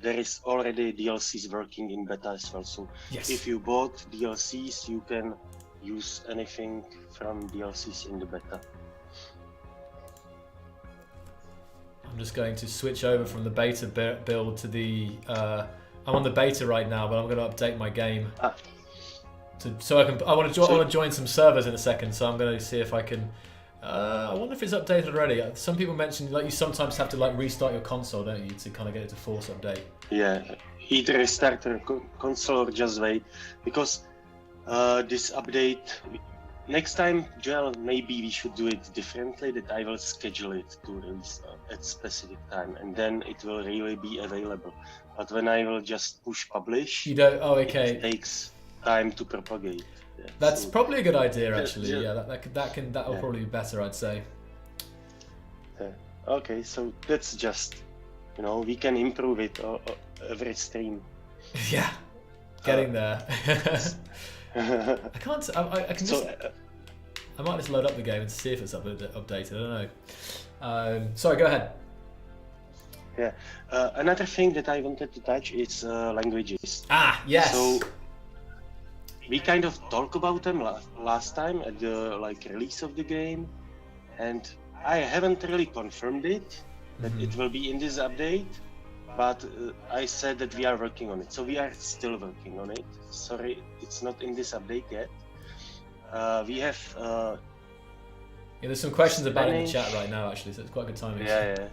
there is already DLCs working in beta as well. So yes. If you bought DLCs, you can use anything from DLCs in the beta. I'm just going to switch over from the beta build to the. I'm on the beta right now, but I'm going to update my game. I want to join some servers in a second, so I'm going to see if I can. I wonder if it's updated already. Some people mentioned you sometimes have to restart your console, don't you, to kind of get it to force update. Yeah, either restart your console or just wait, because this update. Next time, Joel, maybe we should do it differently. That I will schedule it to release at specific time, and then it will really be available. But when I will just push publish, you don't. Oh, okay. It takes time to propagate. Yeah, that's probably a good idea, actually. Yeah, that will probably be better, I'd say. Yeah. Okay, so that's just, we can improve it every stream. Yeah, getting there. I can't. I can just. I might just load up the game and see if it's updated. I don't know. Sorry, go ahead. Yeah. Another thing that I wanted to touch is languages. Ah, yes. So we kind of talked about them last time at the release of the game, and I haven't really confirmed it that it will be in this update, but I said that we are working on it. So we are still working on it. Sorry, it's not in this update yet. We have. There's some questions about it in the chat right now, actually, so it's quite a good timing. Yeah.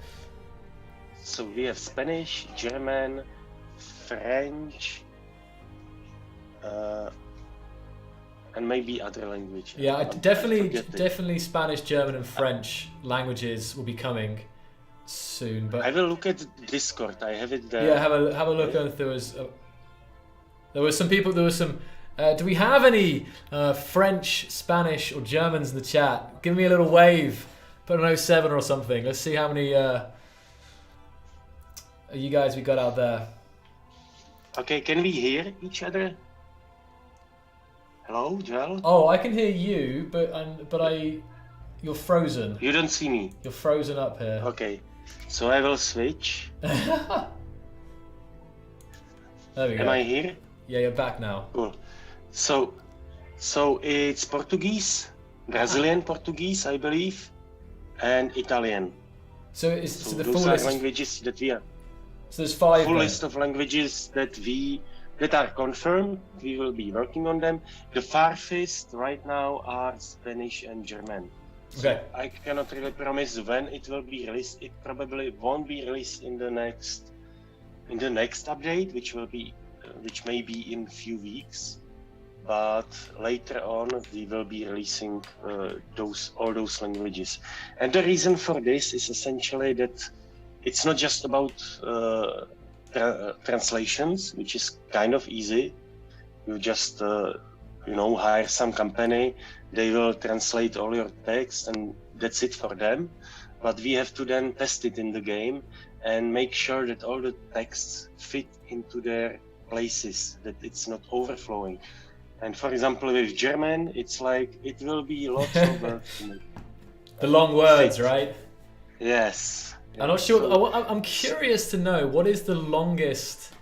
So we have Spanish, German, French, and maybe other languages. Yeah, definitely Spanish, German, and French languages will be coming soon. But I will look at Discord. I have it there. Yeah, have a look. There was some people. There was some. Do we have any French, Spanish, or Germans in the chat? Give me a little wave. Put an 07 or something. Let's see how many you guys we got out there. Okay, can we hear each other? Hello, Joel? Oh, I can hear you, but you're frozen. You don't see me. You're frozen up here. Okay, so I will switch. There we go. Am I here? Yeah, you're back now. Cool. So it's Portuguese, Brazilian Portuguese, I believe, and Italian. So it's the those full are list. Languages that we are. So there's 5. Full list of languages that are confirmed. We will be working on them. The farthest right now are Spanish and German. Okay. So I cannot really promise when it will be released. It probably won't be released in the next update, which may be in a few weeks. But later on, we will be releasing all those languages. And the reason for this is essentially that it's not just about translations, which is kind of easy. You just hire some company, they will translate all your text, and that's it for them. But we have to then test it in the game and make sure that all the texts fit into their places, that it's not overflowing. And for example, with German, it's it will be lots of work to make. The long words, right? Yes. I'm not sure. I'm curious to know what is the longest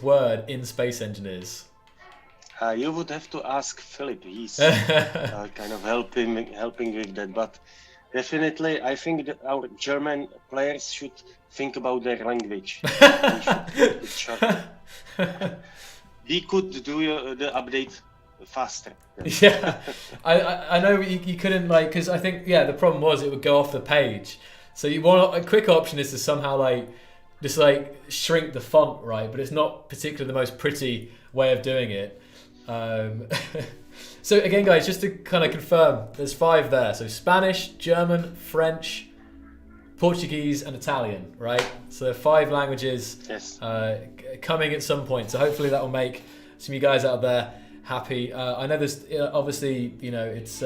word in Space Engineers. You would have to ask Philip. He's kind of helping with that. But definitely, I think that our German players should think about their language. We could do the update faster. Yeah, I know you couldn't because I think the problem was it would go off the page. So you want a quick option is to somehow just shrink the font, right? But it's not particularly the most pretty way of doing it. So again, guys, just to kind of confirm, there's 5 there. So Spanish, German, French, Portuguese, and Italian, right? So there are 5 languages coming at some point. So hopefully that will make some of you guys out there happy. I know there's obviously, it's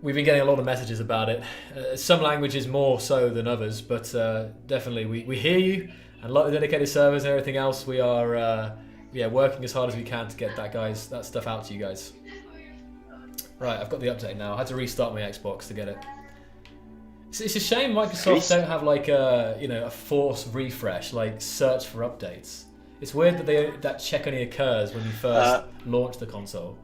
we've been getting a lot of messages about it. Some languages more so than others, but definitely we hear you, and a lot of dedicated servers and everything else. We are working as hard as we can to get that stuff out to you guys. Right, I've got the update now. I had to restart my Xbox to get it. It's a shame Microsoft don't have a force refresh, search for updates. It's weird that check only occurs when you first launch the console.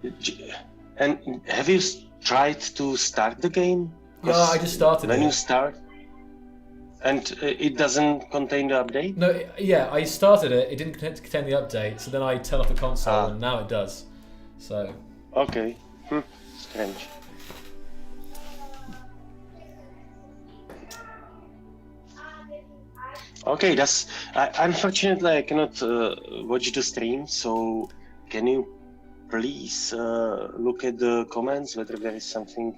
And have you tried to start the game? Yeah, I just started when you start, and it doesn't contain the update? No, I started it. It didn't contain the update, so then I turned off the console, and now it does. So. Okay. Strange. Okay, unfortunately I cannot watch the stream, so can you please look at the comments whether there is something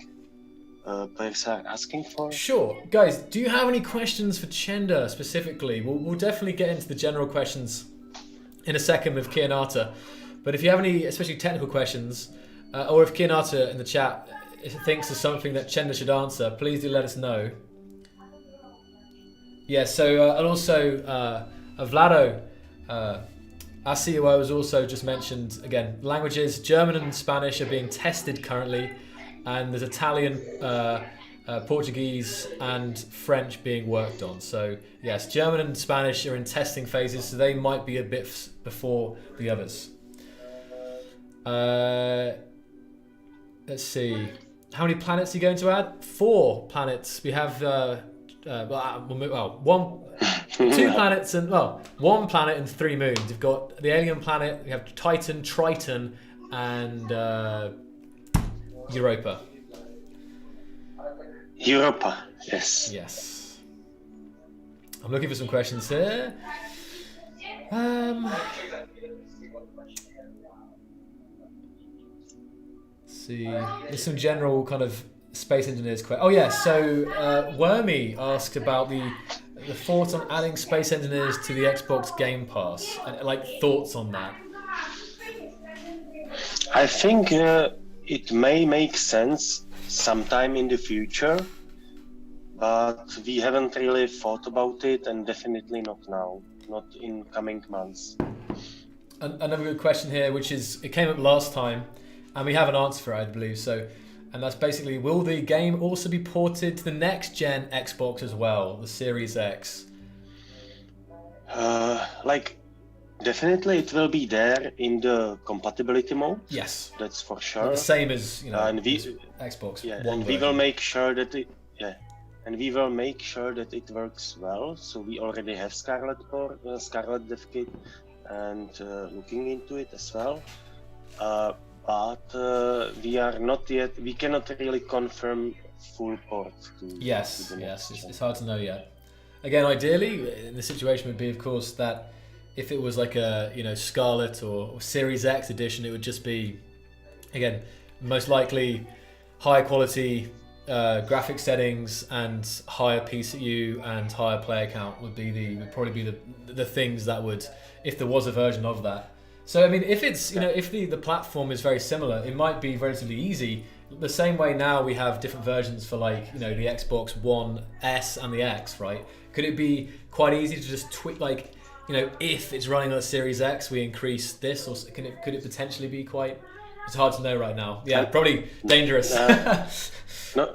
players are asking for? Sure. Guys, do you have any questions for Chenda specifically? We'll definitely get into the general questions in a second with Kianata, but if you have any especially technical questions, or if Kianata in the chat thinks of something that Chenda should answer, please do let us know. Yeah, so, and also, Vlado, Asiwa was also just mentioned, again, languages, German and Spanish are being tested currently, and there's Italian, Portuguese, and French being worked on. So, yes, German and Spanish are in testing phases, so they might be a bit before the others. Let's see. How many planets are you going to add? 4 planets. We have... 2 planets and 1 planet and 3 moons. You've got the alien planet. We have Titan, Triton, and Europa. Europa, yes. Yes. I'm looking for some questions here. Let's see. There's some general kind of Space Engineers question. Oh yeah, so Wormy asked about the thoughts on adding Space Engineers to the Xbox Game Pass, and thoughts on that. I think it may make sense sometime in the future, but we haven't really thought about it, and definitely not now, not in coming months. Another good question here, which is, it came up last time, and we have an answer for it, I believe. And that's basically, will the game also be ported to the next gen Xbox as well, the Series X? Definitely it will be there in the compatibility mode. Yes. That's for sure. The same as, and Xbox One version. We will make sure that it works well. So we already have Scarlet Dev Kit and looking into it as well. But we are not yet. We cannot really confirm full port. Yes. It's hard to know yet. Again, ideally, the situation would be, of course, that if it was like a Scarlet or Series X edition, it would just be, again, most likely higher quality graphic settings and higher PCU and higher player count would probably be the things that would, if there was a version of that. So I mean, if it's if the platform is very similar, it might be relatively easy. The same way now we have different versions for the Xbox One S and the X, right? Could it be quite easy to just tweak if it's running on a Series X, we increase this, or could it potentially be quite It's hard to know right now. Yeah, probably dangerous. No,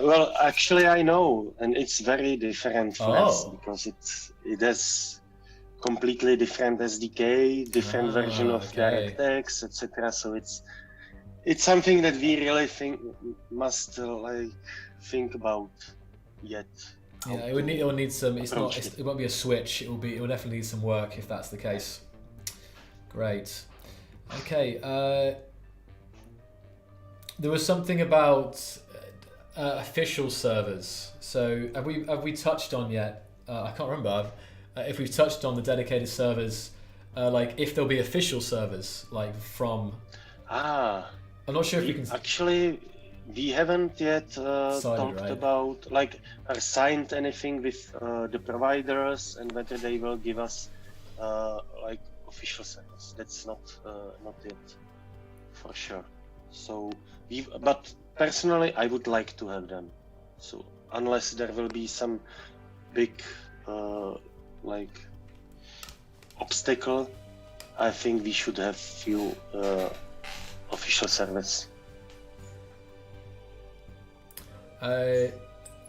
well, actually, I know, and it's very different flash because it has completely different SDK, different version of DirectX, etc. So it's something that we really must think about yet. Yeah, it will need some. It won't be a switch. It will definitely need some work if that's the case. Great. Okay. There was something about official servers. So have we touched on yet? I can't remember if we've touched on the dedicated servers. Like if there'll be official servers, like from. I'm not sure if we can. Actually, we haven't yet talked about or signed anything with the providers and whether they will give us official servers. That's not yet for sure. So but personally, I would like to have them. So unless there will be some big obstacle, I think we should have few official servers.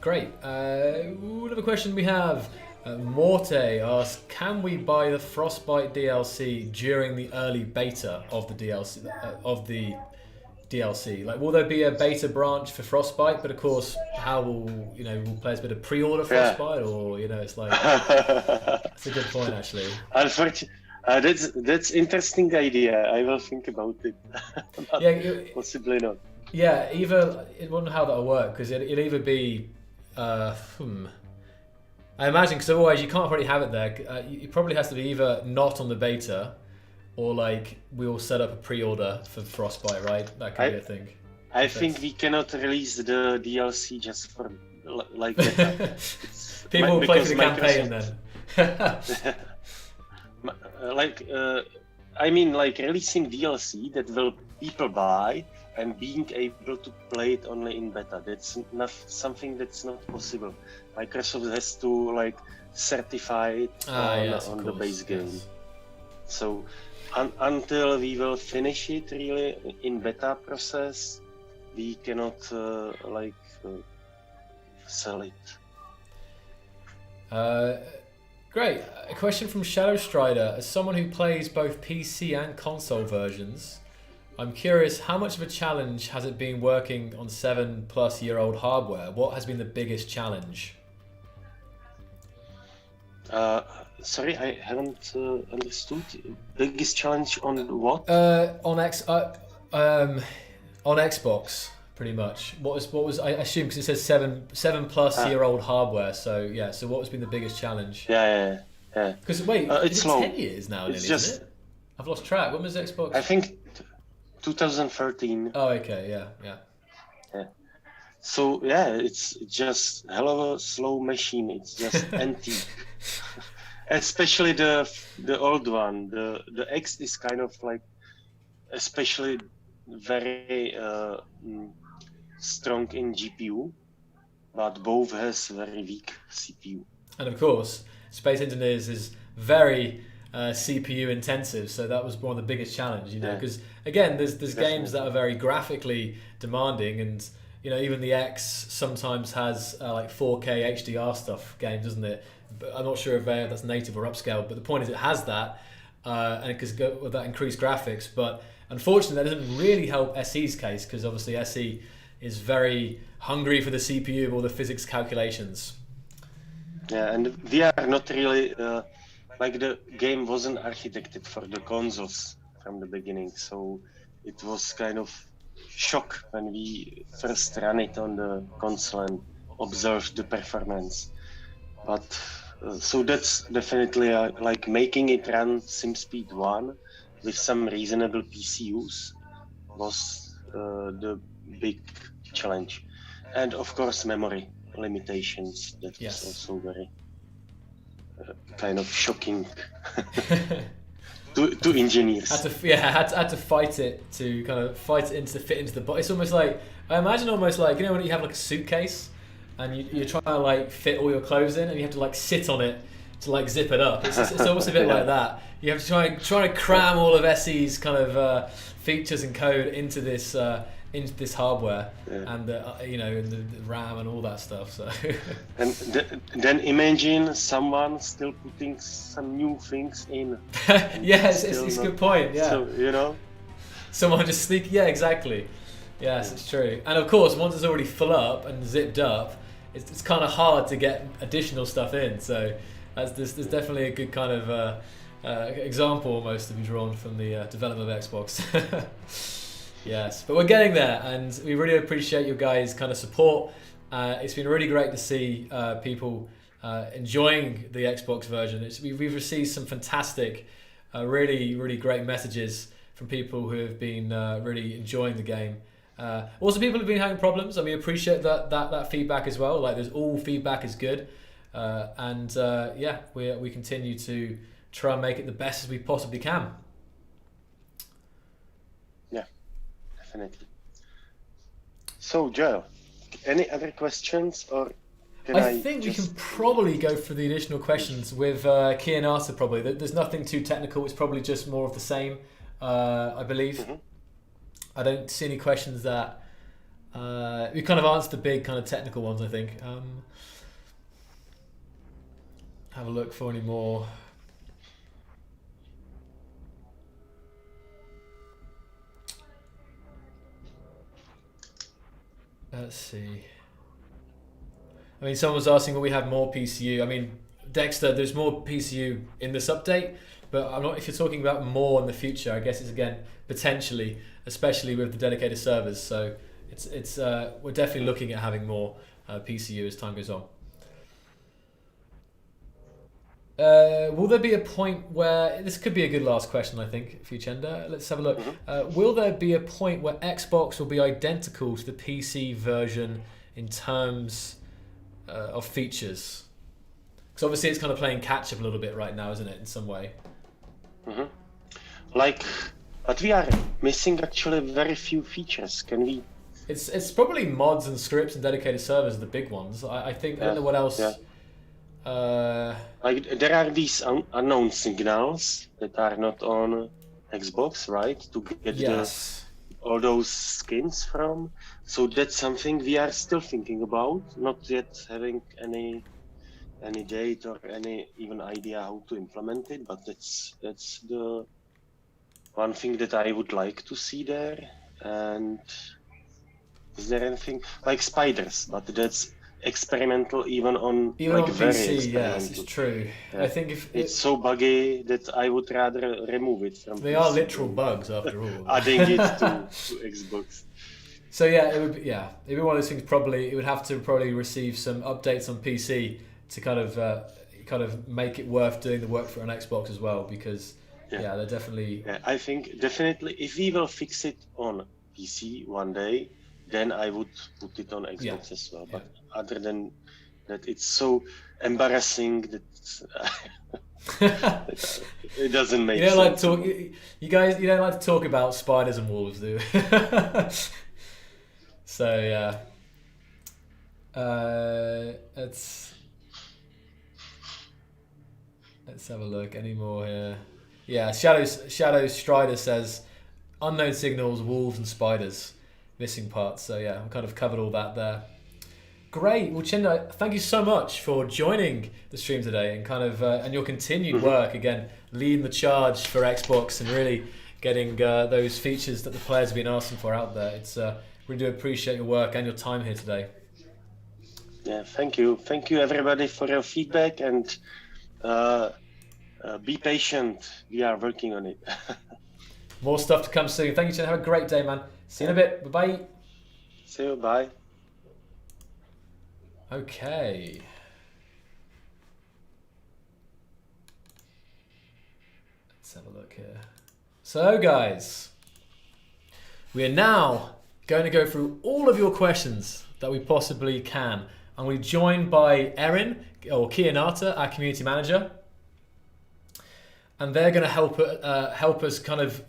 Great. Another question we have. Morte asks, can we buy the Frostbite DLC during the early beta of the DLC? Like, will there be a beta branch for Frostbite? But of course, how will players be able to pre-order Frostbite, or it's like that's a good point actually. Unfortunately, that's interesting idea. I will think about it. Possibly not. Yeah, I wonder how that'll work because it'll either be, I imagine because otherwise you can't probably have it there. It probably has to be either not on the beta, or we'll set up a pre-order for Frostbite, right? That could be a thing. I think we cannot release the DLC just for beta. People will play for the campaign then. Releasing DLC that will people buy and being able to play it only in beta. That's something that's not possible. Microsoft has to certify it on the base game. Yes. So until we will finish it really in beta process, we cannot sell it. Great. A question from Shadow Strider. As someone who plays both PC and console versions, I'm curious, how much of a challenge has it been working on 7-plus-year-old hardware? What has been the biggest challenge? Sorry, I haven't understood. Biggest challenge on what? On Xbox, pretty much. What was I assume because it says 7-plus-year-old hardware. So yeah. So what has been the biggest challenge? Yeah. Because wait, it's 10 years now, nearly, isn't it? I've lost track. When was Xbox? I think 2013. Oh, okay, yeah. So yeah, it's just a hell of a slow machine. It's just empty. Especially the old one. The X is kind of especially very strong in GPU, but both has very weak CPU. And of course, Space Engineers is very CPU intensive, so that was one of the biggest challenges, because again, there's games that are very graphically demanding, and even the X sometimes has 4K HDR stuff games, doesn't it? But I'm not sure if that's native or upscale, but the point is it has that, and it can go with that increased graphics. But unfortunately, that doesn't really help SE's case, because obviously SE is very hungry for the CPU, all the physics calculations. Yeah, and we are not really the game wasn't architected for the consoles from the beginning, so it was kind of shock when we first ran it on the console and observed the performance. But so that's definitely making it run SimSpeed 1 with some reasonable PCUs was the big challenge, and of course memory limitations. That was also very kind of shocking to engineers. Had to fight it to kind of fit into the body. It's almost like, I imagine almost like, when you have a suitcase and you're trying to fit all your clothes in, and you have to sit on it to like zip it up. It's almost a bit like that. You have to try to cram all of SE's kind of features and code into this hardware, and the RAM and all that stuff. So and then imagine someone still putting some new things in. Yes, it's a good point. Yeah, so someone just sneak. Yeah, exactly. Yes, it's true. And of course, once it's already full up and zipped up, it's kind of hard to get additional stuff in. So there's definitely a good kind of example almost to be drawn from the development of Xbox. Yes, but we're getting there, and we really appreciate your guys' kind of support. It's been really great to see people enjoying the Xbox version. We've received some fantastic, really, really great messages from people who have been really enjoying the game. Also, people have been having problems, and we appreciate that feedback as well. Like, there's all feedback is good, and we continue to try and make it the best as we possibly can. Yeah, definitely. So, Joe, any other questions, or I think we can probably go for the additional questions with Kianata. Probably there's nothing too technical. It's probably just more of the same, I believe. Mm-hmm. I don't see any questions that we kind of answered the big kind of technical ones. I think. Have a look for any more. Let's see. I mean, someone was asking will we have more PCU. I mean, Dexter, there's more PCU in this update, but I'm not. If you're talking about more in the future, I guess it's again potentially, especially with the dedicated servers. So it's we're definitely looking at having more PCU as time goes on. Will there be a point where this could be a good last question? I think, Fuchenda. Let's have a look. Mm-hmm. Will there be a point where Xbox will be identical to the PC version in terms of features? Because obviously it's kind of playing catch up a little bit right now, isn't it, in some way? Mm-hmm. But we are missing actually very few features. Can we? It's probably mods and scripts and dedicated servers are the big ones. I think I don't know what else. Yeah. There are these unknown signals that are not on Xbox, right? To get all those skins from. So that's something we are still thinking about, not yet having any date or any even idea how to implement it. But that's the one thing that I would like to see there. And is there anything like spiders? But that's experimental even on PC. Yes, it's true. Yeah. I think if it's so buggy that I would rather remove it from. They are literal bugs after all. Adding it to Xbox. So yeah, it would be one of those things. Probably it would have to receive some updates on PC to kind of make it worth doing the work for an Xbox as well. Because they're definitely. Yeah, I think definitely if we will fix it on PC one day, then I would put it on Xbox as well. But other than that, it's so embarrassing that it doesn't make sense. You guys, you don't like to talk about spiders and wolves, do you? So yeah, let's have a look. Any more here? Yeah, Shadow Strider says unknown signals, wolves and spiders. Missing parts. So yeah, we kind of covered all that there. Great. Well, Chinda, thank you so much for joining the stream today and kind of and your continued work again, leading the charge for Xbox and really getting those features that the players have been asking for out there. It's we do appreciate your work and your time here today. Yeah, thank you everybody for your feedback and be patient. We are working on it. More stuff to come soon. Thank you, Chinda. Have a great day, man. See you in a bit. Bye-bye. See you. Bye. Okay. Let's have a look here. So, guys, we are now going to go through all of your questions that we possibly can. And we're joined by Erin, or Kianata, our community manager. And they're going to help us kind of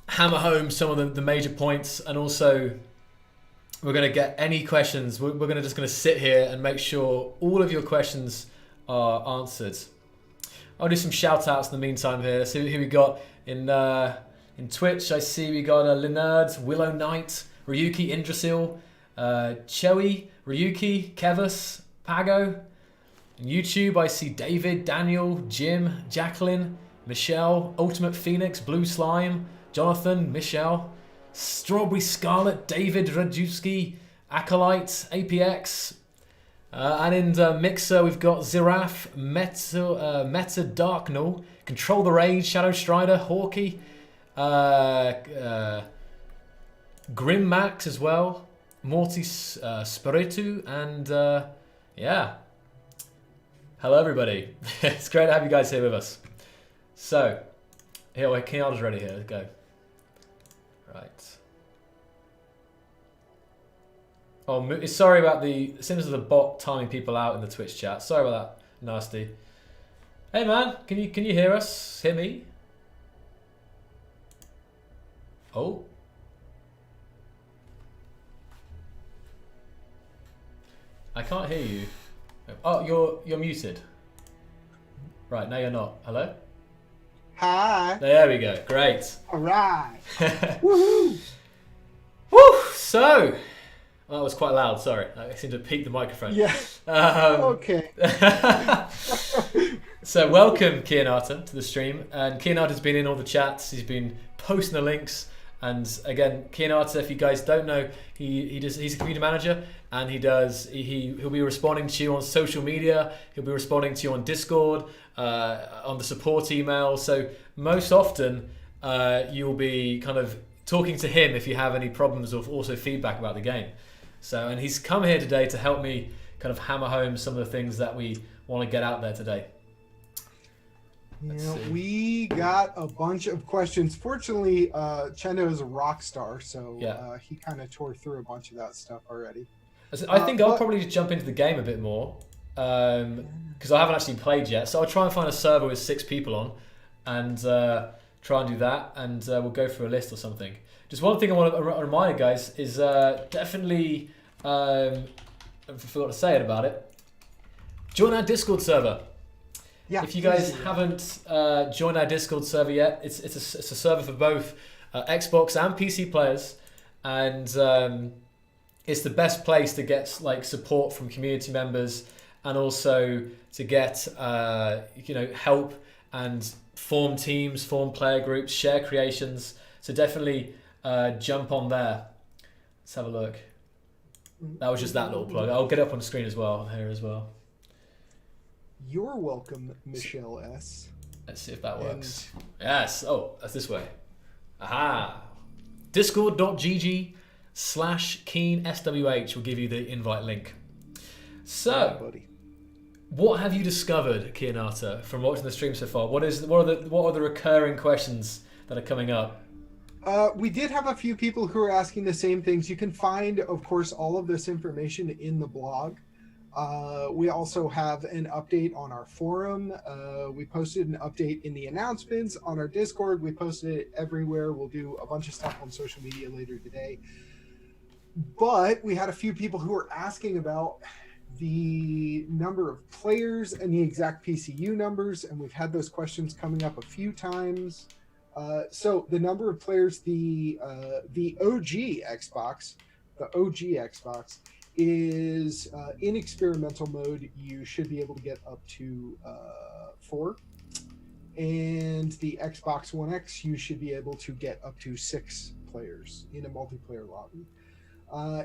hammer home some of the major points, and also we're going to get any questions. We're just going to sit here and make sure all of your questions are answered. I'll do some shout outs in the meantime here. So here we got in Twitch, I see we got Linard, Willow Knight, Ryuki Indrasil, Chewy, Ryuki, Kevus, Pago. On YouTube, I see David, Daniel, Jim, Jacqueline, Michelle, Ultimate Phoenix, Blue Slime, Jonathan, Michelle, Strawberry Scarlet, David Radzewski, Acolyte, APX. And in the mixer, we've got Ziraf, Meta Darknull, Control the Rage, Shadow Strider, Hawkey, Grim Max as well, Mortis Spiritu, and yeah. Hello, everybody. It's great to have you guys here with us. So, here, Kenyatta's ready here. Let's go. Right. Oh, sorry about the... It seems there's a bot timing people out in the Twitch chat. Sorry about that, Nasty. Hey, man. Can you hear us? Hear me? Oh. I can't hear you. Oh, you're muted. Right, now you're not. Hello? Hi. There we go. Great. All right. Woohoo. Woo! So, that was quite loud. Sorry, I seem to peak the microphone. Yeah. Okay. So, welcome Kianata to the stream. And Kianata's been in all the chats. He's been posting the links. And again, Kianata, if you guys don't know, he's a community manager, and he'll be responding to you on social media. He'll be responding to you on Discord, on the support email. So most often, you'll be kind of talking to him if you have any problems or also feedback about the game. So, and he's come here today to help me kind of hammer home some of the things that we want to get out there today. Yeah, we got a bunch of questions. Fortunately, Chendo is a rock star, so yeah. He kind of tore through a bunch of that stuff already. I think I'll probably just jump into the game a bit more, because I haven't actually played yet. So I'll try and find a server with 6 people on, and try and do that, and we'll go through a list or something. Just one thing I want to remind you guys is definitely, I forgot to say it about it, join our Discord server. Yeah, if you guys haven't joined our Discord server yet, it's a server for both Xbox and PC players, and it's the best place to get like support from community members, and also to get help and form teams, form player groups, share creations. So definitely jump on there. Let's have a look. That was just that little plug. I'll get it up on the screen as well here as well. You're welcome, Michelle S. Let's see if that works. Yes. Oh, that's this way. Aha. Discord.gg/KeenSWH will give you the invite link. So, what have you discovered, Kianata, from watching the stream so far? What are the recurring questions that are coming up? We did have a few people who are asking the same things. You can find, of course, all of this information in the blog. We also have an update on our forum. We posted an update in the announcements on our Discord. We posted it everywhere. We'll do a bunch of stuff on social media later today. But we had a few people who were asking about the number of players and the exact PCU numbers, and we've had those questions coming up a few times. So the number of players, the OG Xbox is in experimental mode. You should be able to get up to 4, and the Xbox One X you should be able to get up to 6 players in a multiplayer lobby.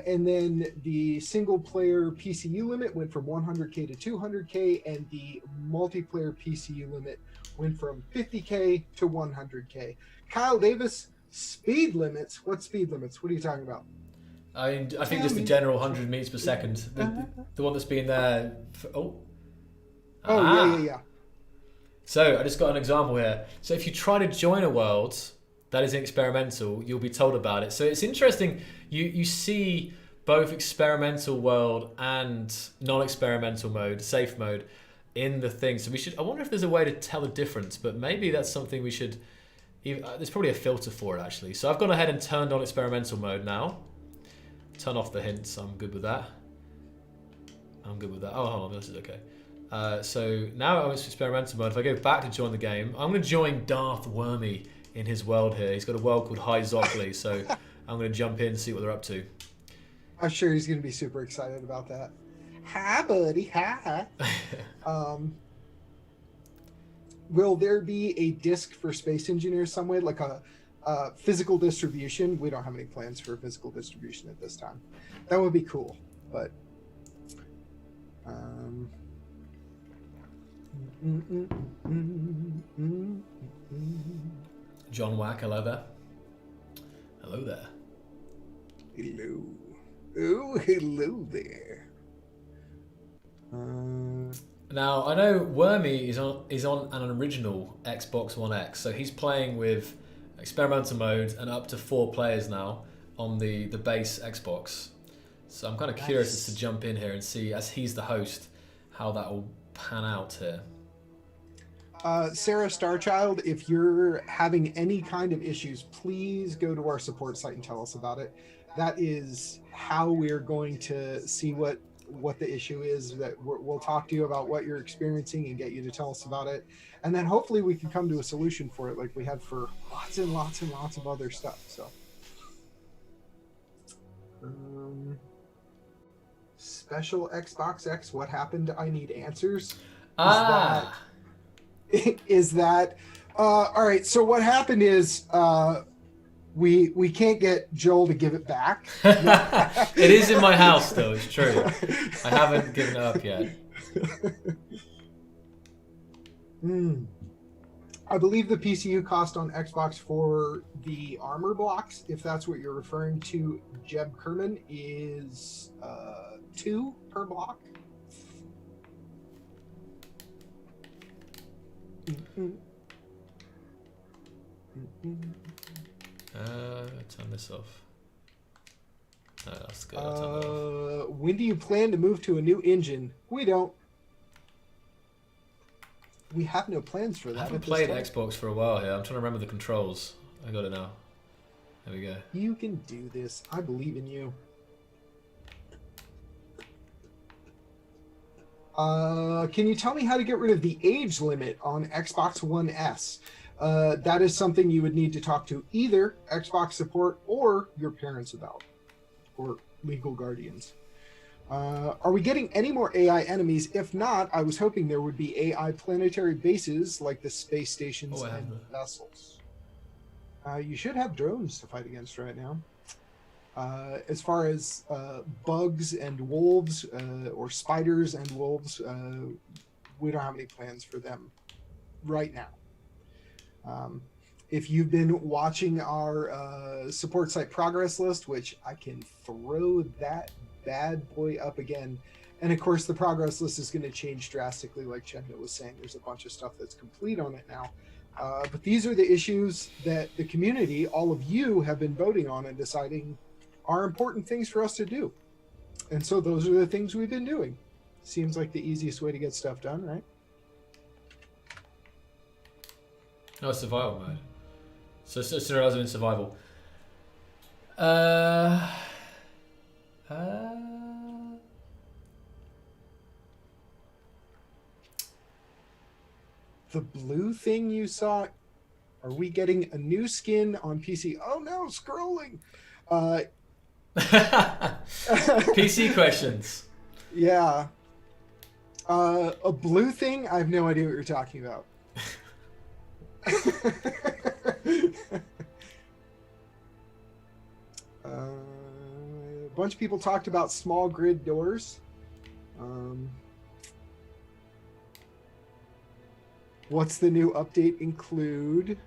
And then the single player PCU limit went from 100K to 200K, and the multiplayer PCU limit went from 50K to 100K. Kyle Davis, speed limits. What speed limits? What are you talking about? I think just the general 100 meters per second. The one that's been there for, yeah. So I just got an example here. So if you try to join a world that is experimental, you'll be told about it. So it's interesting. You see both experimental world and non-experimental mode, safe mode, in the thing. So I wonder if there's a way to tell the difference, but maybe that's something we should. There's probably a filter for it actually. So I've gone ahead and turned on experimental mode now. Turn off the hints. I'm good with that. Oh, hold on. This is okay. So now it's experimental mode. If I go back to join the game, I'm going to join Darth Wormy in his world here. He's got a world called High Zockley, so I'm going to jump in and see what they're up to. I'm sure he's going to be super excited about that. Hi, buddy. Hi. Will there be a disc for Space Engineers somewhere, like a physical distribution? We don't have any plans for physical distribution at this time. That would be cool, but John Wack, hello there. Hello there. Hello. Oh, hello there. Now I know Wormy is on an original Xbox One X, so he's playing with experimental mode and up to 4 players now on the base Xbox. So I'm kind of curious as to jump in here and see, as he's the host, how that will pan out here. Sarah Starchild, if you're having any kind of issues, please go to our support site and tell us about it. That is how we're going to see what the issue is. That we'll talk to you about what you're experiencing and get you to tell us about it, and then hopefully we can come to a solution for it, like we have for lots and lots and lots of other stuff. So special Xbox X, what happened? I need answers. Is that all right? So what happened is we can't get Joel to give it back. It is in my house, though. It's true. I haven't given it up yet. I believe the PCU cost on Xbox for the armor blocks, if that's what you're referring to, Jeb Kerman, is $2 per block. Turn this off. No, that's good. I'll turn that off. When do you plan to move to a new engine? We don't. We have no plans for that. I haven't played Xbox for a while here. I'm trying to remember the controls. I got it now. There we go. You can do this. I believe in you. Can you tell me how to get rid of the age limit on Xbox One S? That is something you would need to talk to either Xbox support or your parents about, or legal guardians. Are we getting any more AI enemies? If not, I was hoping there would be AI planetary bases like the space stations and vessels. You should have drones to fight against right now. As far as bugs and wolves, or spiders and wolves, we don't have any plans for them right now. If you've been watching our support site progress list, which I can throw that bad boy up again, and of course the progress list is going to change drastically, like Chenda was saying. There's a bunch of stuff that's complete on it now. But these are the issues that the community, all of you, have been voting on and deciding are important things for us to do. And so those are the things we've been doing. Seems like the easiest way to get stuff done, right? No, it's survival mode. So Cyril's in survival. The blue thing you saw, are we getting a new skin on PC? Oh no, scrolling. PC questions. Yeah. A blue thing? I have no idea what you're talking about. A bunch of people talked about small grid doors. What's the new update include?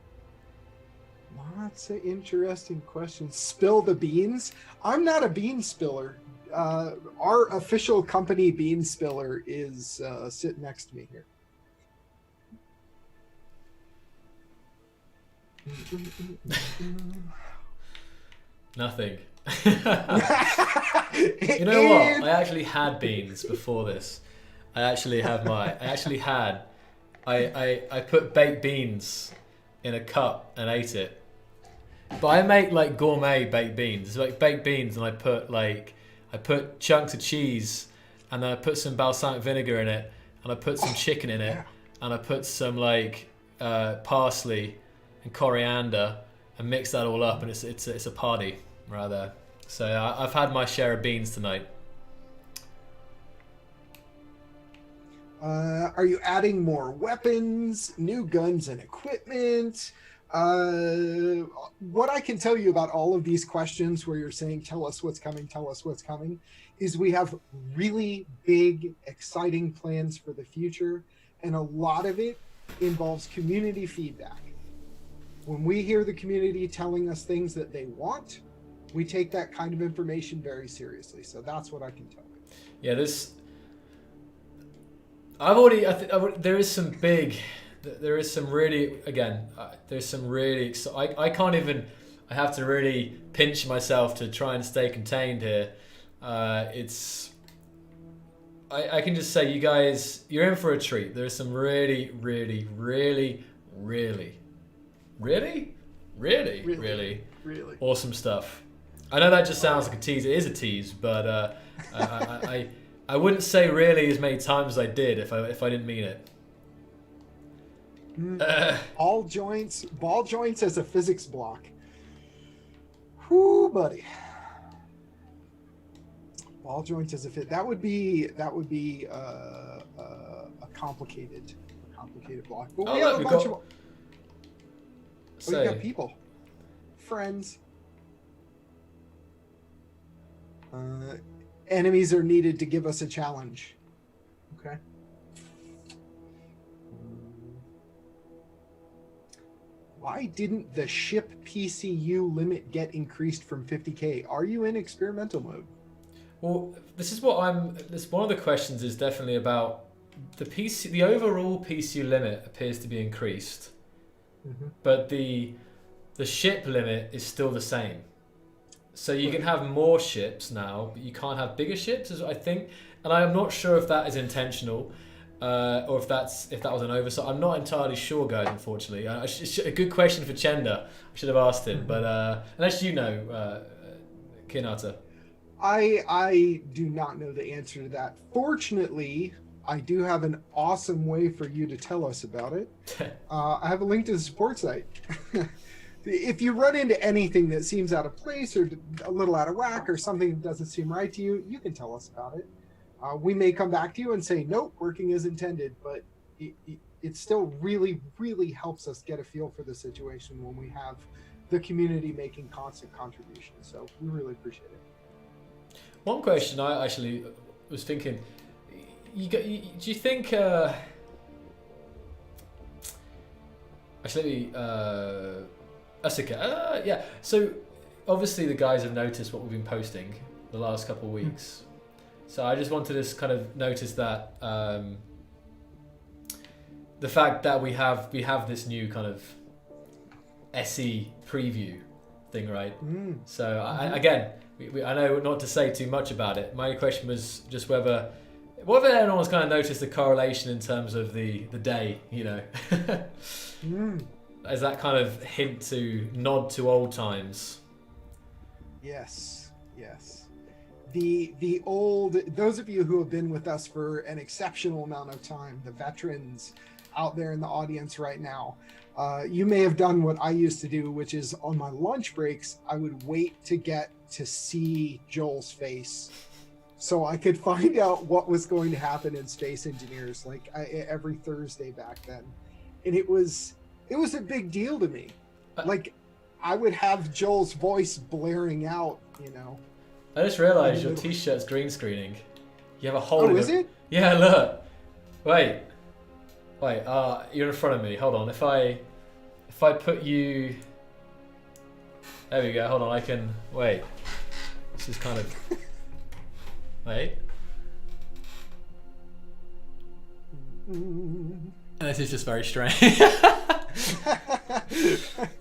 Lots of interesting questions. Spill the beans? I'm not a bean spiller. Our official company bean spiller is sitting next to me here. Nothing. You know what? I actually had beans before this. I put baked beans in a cup and ate it. But I make like gourmet baked beans. It's like baked beans, and I put chunks of cheese, and then I put some balsamic vinegar in it, and I put some chicken in it, and I put some like parsley and coriander, and mix that all up, and it's a party right there. So I've had my share of beans tonight. Are you adding more weapons, new guns and equipment? What I can tell you about all of these questions where you're saying, tell us what's coming, is we have really big, exciting plans for the future. And a lot of it involves community feedback. When we hear the community telling us things that they want, we take that kind of information very seriously. So that's what I can tell you. Yeah, there is some really, I can't even, I have to really pinch myself to try and stay contained here. I can just say, you guys, you're in for a treat. There's some really awesome stuff. I know that just sounds like a tease. It is a tease, but I wouldn't say really as many times as I did if I didn't mean it. Ball joints as a physics block. Whoo, buddy. Ball joints as a fit. That would be a complicated block. But we have a bunch of. We got people, friends. Enemies are needed to give us a challenge. Okay. Why didn't the ship PCU limit get increased from 50K? Are you in experimental mode? Well, this is what one of the questions is definitely about the overall PCU limit appears to be increased, but the ship limit is still the same. So you can have more ships now, but you can't have bigger ships, I think. And I'm not sure if that is intentional, or if that was an oversight. I'm not entirely sure, guys. Unfortunately, a good question for Chenda. I should have asked him, but unless you know, Kinata. I do not know the answer to that. Fortunately, I do have an awesome way for you to tell us about it. I have a link to the support site. If you run into anything that seems out of place or a little out of whack or something that doesn't seem right to you, you can tell us about it. We may come back to you and say, nope, working as intended, but it still really, really helps us get a feel for the situation when we have the community making constant contributions. So we really appreciate it. One question I actually was thinking, do you think... Actually, Asuka, yeah. So obviously the guys have noticed what we've been posting the last couple of weeks. So I just wanted to kind of notice that the fact that we have this new kind of SE preview thing, right? So again, I know not to say too much about it. My question was just whether anyone's kind of noticed the correlation in terms of the day, you know. As that kind of nod to old times. Yes. The old, those of you who have been with us for an exceptional amount of time, the veterans out there in the audience right now, you may have done what I used to do, which is on my lunch breaks, I would wait to get to see Joel's face so I could find out what was going to happen in Space Engineers, like every Thursday back then. And it was a big deal to me. Like, I would have Joel's voice blaring out, you know. I just realized your t-shirt's green screening. You have a hole in it. Oh, is it? Yeah, look. Wait, you're in front of me. Hold on. If I put you... There we go. Hold on, I can... Wait. This is kind of... Wait. And this is just very strange.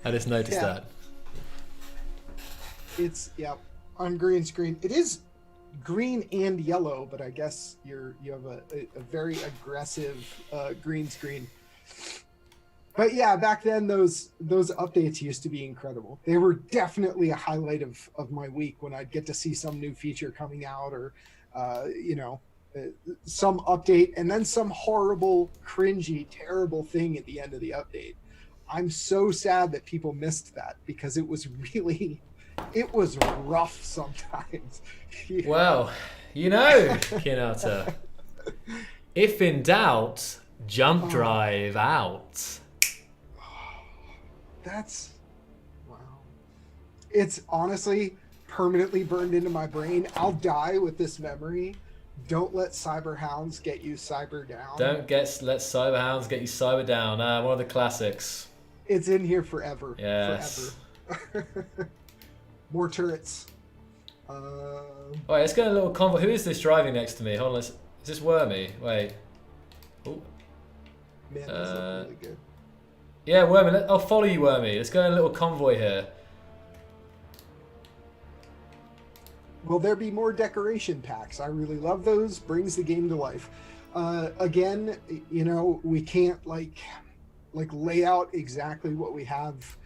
I just noticed that. It's, on green screen. It is green and yellow, but I guess you have a very aggressive green screen. But yeah, back then those updates used to be incredible. They were definitely a highlight of my week when I'd get to see some new feature coming out, or some update and then some horrible, cringy, terrible thing at the end of the update. I'm so sad that people missed that because it was rough sometimes. Well, you know, Kinata, if in doubt, jump drive out. That's wow. It's honestly permanently burned into my brain. I'll die with this memory. Don't let cyber hounds get you cyber down. Let cyber hounds get you cyber down. One of the classics. It's in here forever. Yes. Forever. More turrets. Alright, let's get a little convo. Who is this driving next to me? Hold on, is this Wormy? Wait. Oh. Man, this looks really good. Yeah, Wormy, I'll follow you, Wormy. Let's go in a little convoy here. Will there be more decoration packs? I really love those. Brings the game to life. Again, you know, we can't like lay out exactly what we have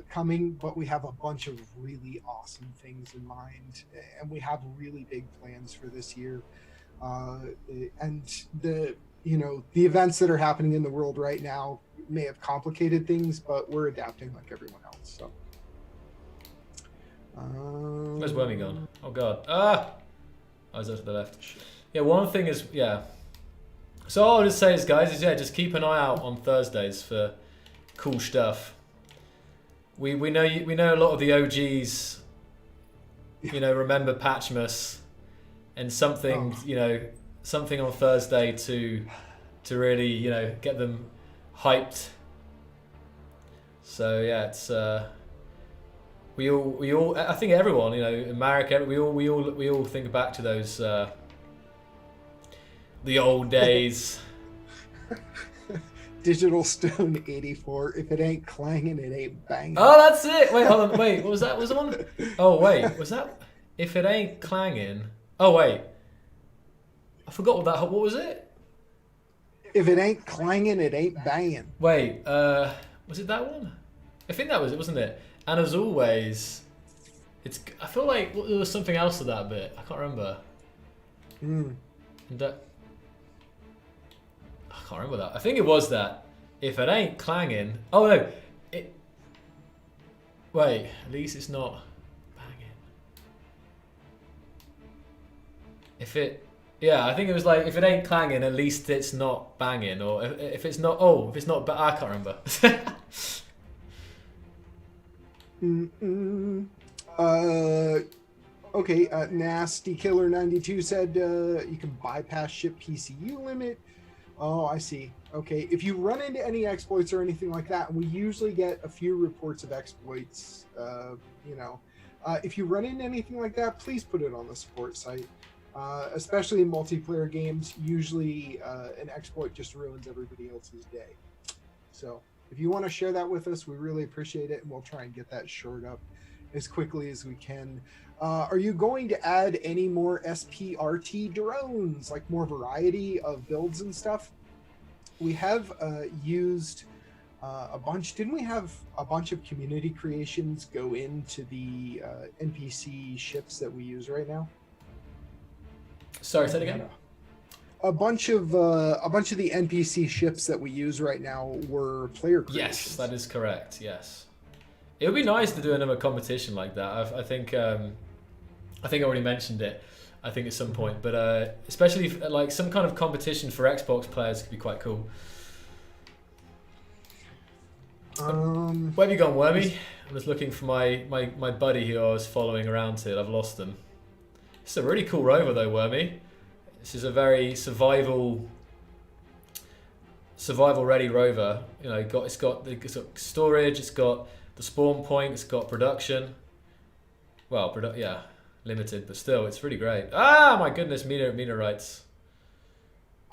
coming, but we have a bunch of really awesome things in mind, and we have really big plans for this year. And the events that are happening in the world right now may have complicated things, but we're adapting like everyone else. So. Where's Wormy gone? Oh god. Ah! I was up to the left. Yeah, one thing is, yeah. So all I'll just say is, guys, just keep an eye out on Thursdays for cool stuff. We know a lot of the OGs, you know, remember Patchmas, and something something on Thursday to really, you know, get them hyped. So yeah, it's we all I think everyone, you know, America, we all think back to those the old days. Digital Stone 84. If it ain't clanging, it ain't banging. Oh, that's it. Wait, hold on. Wait, what was that? Was the one? Oh, wait, was that? If it ain't clanging. Oh, wait. I forgot what was it? If it ain't clanging, it ain't banging. Wait, was it that one? I think that was it, wasn't it? And as always, I feel like there was something else to that bit. I can't remember. I can't remember that. I think it was that. If it ain't clanging. Oh no. Wait. At least it's not banging. Yeah, I think it was like, if it ain't clanging, at least it's not banging. Or if it's not. Oh, if it's not. I can't remember. Okay. Nasty Killer 92 said you can bypass ship PCU limit. Oh, I see. Okay, if you run into any exploits or anything like that, we usually get a few reports of exploits. If you run into anything like that, please put it on the support site. Especially in multiplayer games, usually an exploit just ruins everybody else's day. So if you want to share that with us, we really appreciate it, and we'll try and get that shored up as quickly as we can. Are you going to add any more SPRT drones, like more variety of builds and stuff? We have used a bunch. Didn't we have a bunch of community creations go into the NPC ships that we use right now? Sorry, say it again. A bunch of the NPC ships that we use right now were player creations. Yes, that is correct. Yes, it would be nice to do another competition like that. I think I already mentioned it. I think at some point, but especially like some kind of competition for Xbox players could be quite cool. Where have you gone, Wormy? I'm just looking for my buddy who I was following around here. I've lost him. It's a really cool rover though, Wormy. This is a very survival ready rover. You know, it's got storage, it's got the spawn point, it's got production. Well, yeah, limited, but still, it's really great. Ah, my goodness, meteorites.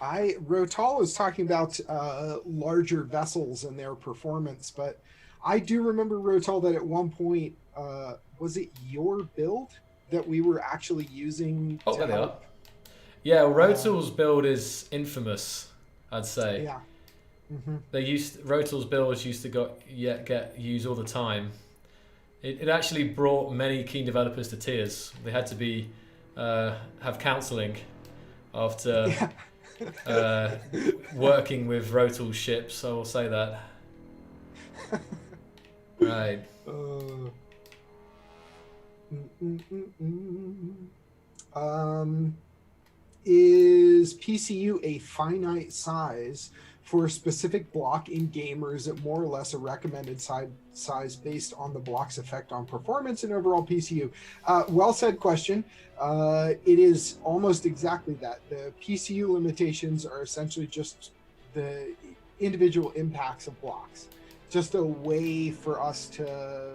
Rotal is talking about larger vessels and their performance, but I do remember, Rotal, that at one point, was it your build that we were actually using? Oh, there they are. Yeah, well, Rotal's build is infamous, I'd say. Yeah. Mm-hmm. Rotal's builds used to get used all the time. It actually brought many keen developers to tears. They had to have counselling after working with Rotal's ships. I will say that. Right. Is PCU a finite size for a specific block in game, or is it more or less a recommended size based on the block's effect on performance and overall PCU? Well said question. It is almost exactly that. The PCU limitations are essentially just the individual impacts of blocks. Just a way for us to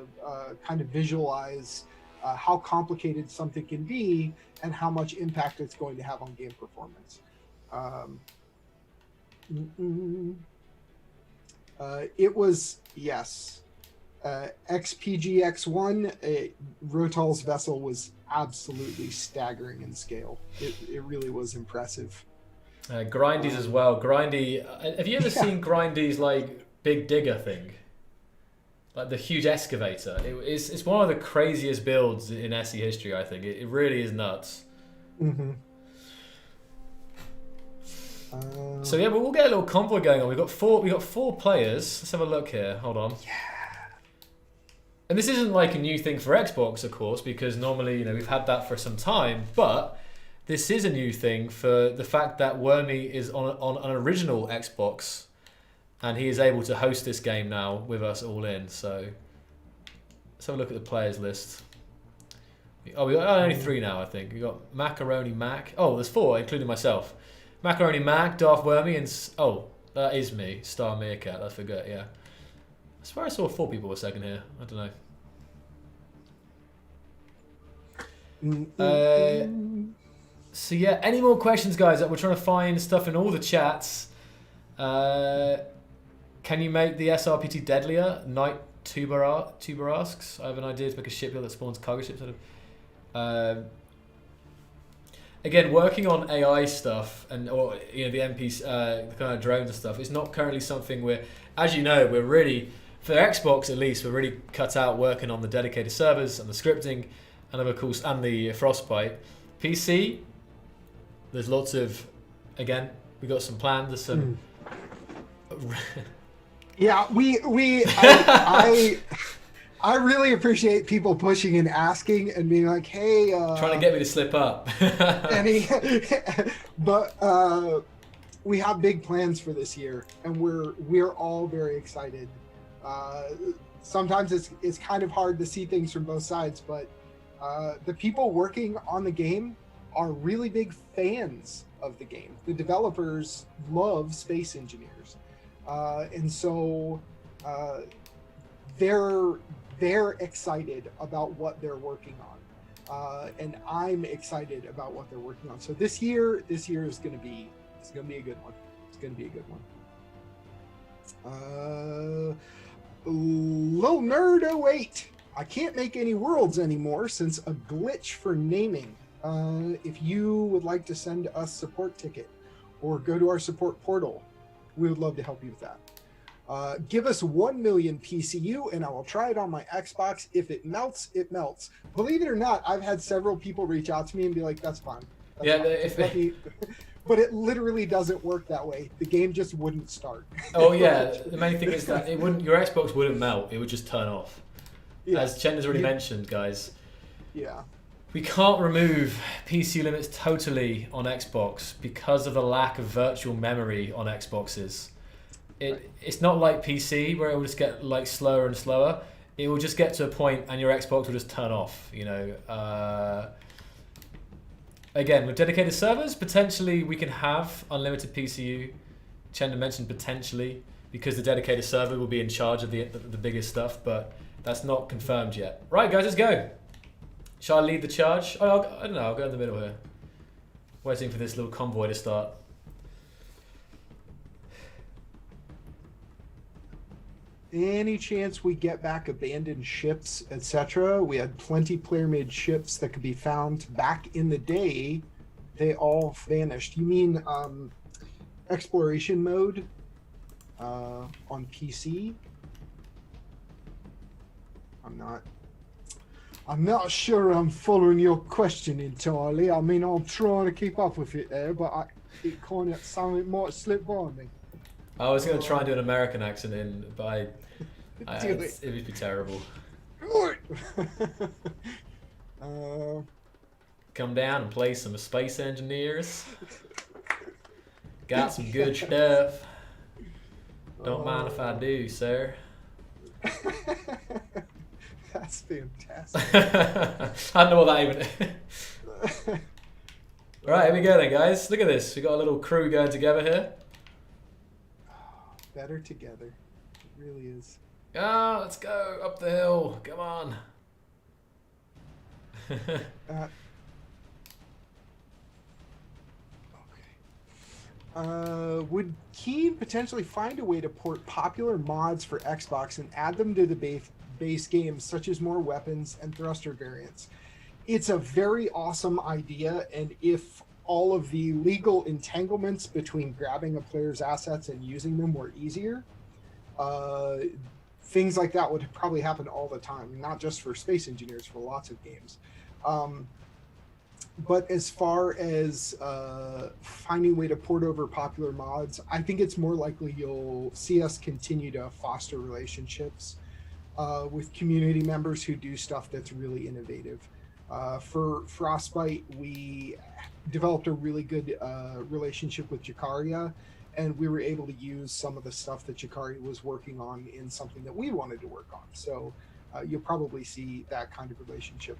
kind of visualize how complicated something can be and how much impact it's going to have on game performance. It was, yes, XPGX1, Rotal's vessel was absolutely staggering in scale. It really was impressive. Grindy's as well. Grindy, have you ever seen Grindy's like big digger thing? Like the huge excavator. It's one of the craziest builds in SE history, I think. It really is nuts. Mm-hmm. So yeah, but we'll get a little convoy going on. We got four players. Let's have a look here. Hold on. Yeah. And this isn't like a new thing for Xbox, of course, because normally, we've had that for some time, but this is a new thing for the fact that Wormy is on an original Xbox, and he is able to host this game now with us all in. So let's have a look at the players list. Oh, we got only 3 now, I think. We got Macaroni Mac. Oh, there's 4, including myself. Macaroni Mac, Darth Wormy, and that is me, Star Meerkat. I forgot. Yeah, I swear I saw 4 people a second here. I don't know. So yeah, any more questions, guys? We're trying to find stuff in all the chats. Can you make the SRPT deadlier? Knight Tuber asks. I have an idea to make a shipyard that spawns cargo ships out of. Again, working on AI stuff or the MPs, the kind of drones and stuff, it's not currently something we're really, for Xbox at least, we're really cut out working on the dedicated servers and the scripting, and of course, and the Frostbite. PC, there's lots of, again, we got some plans. There's some. Yeah, I really appreciate people pushing and asking and being like, hey, trying to get me to slip up. But we have big plans for this year, and we're all very excited. Sometimes it's kind of hard to see things from both sides, but the people working on the game are really big fans of the game. The developers love space engineers, and so they're excited about what they're working on, and I'm excited about what they're working on. So this year is going to be a good one. It's going to be a good one. Low Nerd 08. I can't make any worlds anymore since a glitch for naming. If you would like to send us support ticket or go to our support portal, we would love to help you with that. Give us 1 million PCU and I will try it on my Xbox. If it melts, it melts. Believe it or not, I've had several people reach out to me and be like, that's fine. That's fine. But it literally doesn't work that way. The game just wouldn't start. Oh yeah, the main thing is that your Xbox wouldn't melt, it would just turn off. Yeah. As Chen has already mentioned, guys. Yeah. We can't remove PC limits totally on Xbox because of the lack of virtual memory on Xboxes. It's not like PC where it will just get like slower and slower. It will just get to a point and your Xbox will just turn off, Again, with dedicated servers, potentially we can have unlimited PCU. Chenda mentioned potentially because the dedicated server will be in charge of the biggest stuff, but that's not confirmed yet. Right, guys, let's go. Shall I lead the charge? Oh, I don't know, I'll go in the middle here. Waiting for this little convoy to start. Any chance we get back abandoned ships, etc.? We had plenty player-made ships that could be found back in the day. They all vanished. You mean exploration mode I'm I'm not sure I'm following your question entirely. I mean, I'm trying to keep up with it there, but it kind of something might slip by me. I was going to try and do an American accent but Do it. it would be terrible. Come down and play some Space Engineers. Got some good stuff. Don't mind if I do, sir. That's fantastic. I don't know what that even is. Alright, here we go then, guys. Look at this. We got a little crew going together here. Better together. It really is. Ah, let's go up the hill. Come on. Would Keen potentially find a way to port popular mods for Xbox and add them to the base games, such as more weapons and thruster variants? It's a very awesome idea, and if all of the legal entanglements between grabbing a player's assets and using them were easier, things like that would probably happen all the time, not just for Space Engineers, for lots of games. But as far as finding a way to port over popular mods, I think it's more likely you'll see us continue to foster relationships with community members who do stuff that's really innovative. For Frostbite, we developed a really good relationship with Jakaria, and we were able to use some of the stuff that Jakaria was working on in something that we wanted to work on. So you'll probably see that kind of relationship.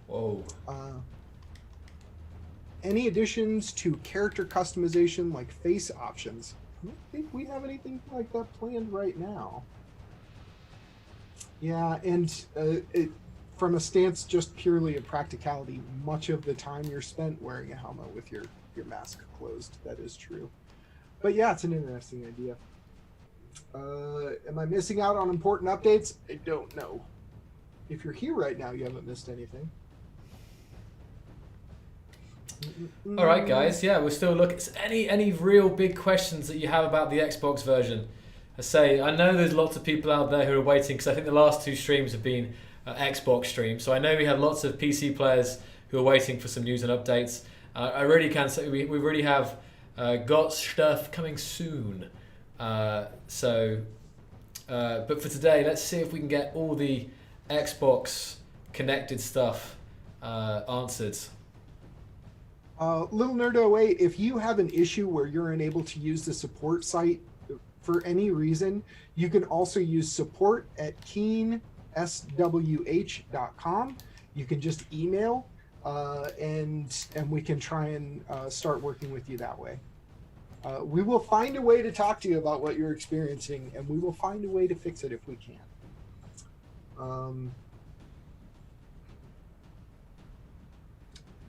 Whoa. Any additions to character customization like face options? I don't think we have anything like that planned right now. Yeah, and from a stance just purely of practicality, much of the time you're spent wearing a helmet with your mask closed. That is true. But yeah, it's an interesting idea. Am I missing out on important updates? I don't know. If you're here right now, you haven't missed anything. All right, guys. Yeah, we're still looking. Any real big questions that you have about the Xbox version? I know there's lots of people out there who are waiting, because I think the last two streams have been Xbox streams. So I know we have lots of PC players who are waiting for some news and updates. I really can say we really have got stuff coming soon. But for today, let's see if we can get all the Xbox connected stuff answered. Little Nerd08, if you have an issue where you're unable to use the support site for any reason, you can also use support@keenswh.com. You can just email and we can try and start working with you that way. We will find a way to talk to you about what you're experiencing, and we will find a way to fix it if we can.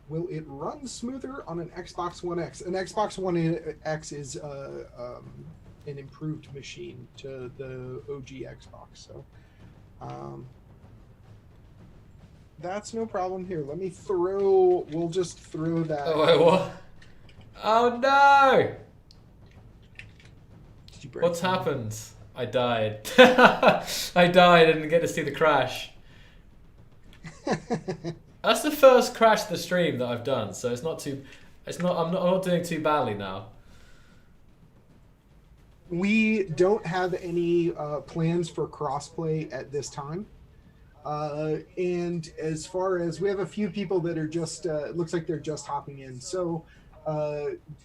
Will it run smoother on an Xbox One X? An Xbox One X is an improved machine to the OG Xbox, so that's no problem here. We'll just throw that. Oh, wait, what? Oh no! Did you break What's something? happened? I died. I died. I didn't get to see the crash. That's the first crash of the stream that I've done, so I'm not doing too badly now. We don't have any plans for crossplay at this time. And as far as, we have a few people that are just, it looks like they're just hopping in. So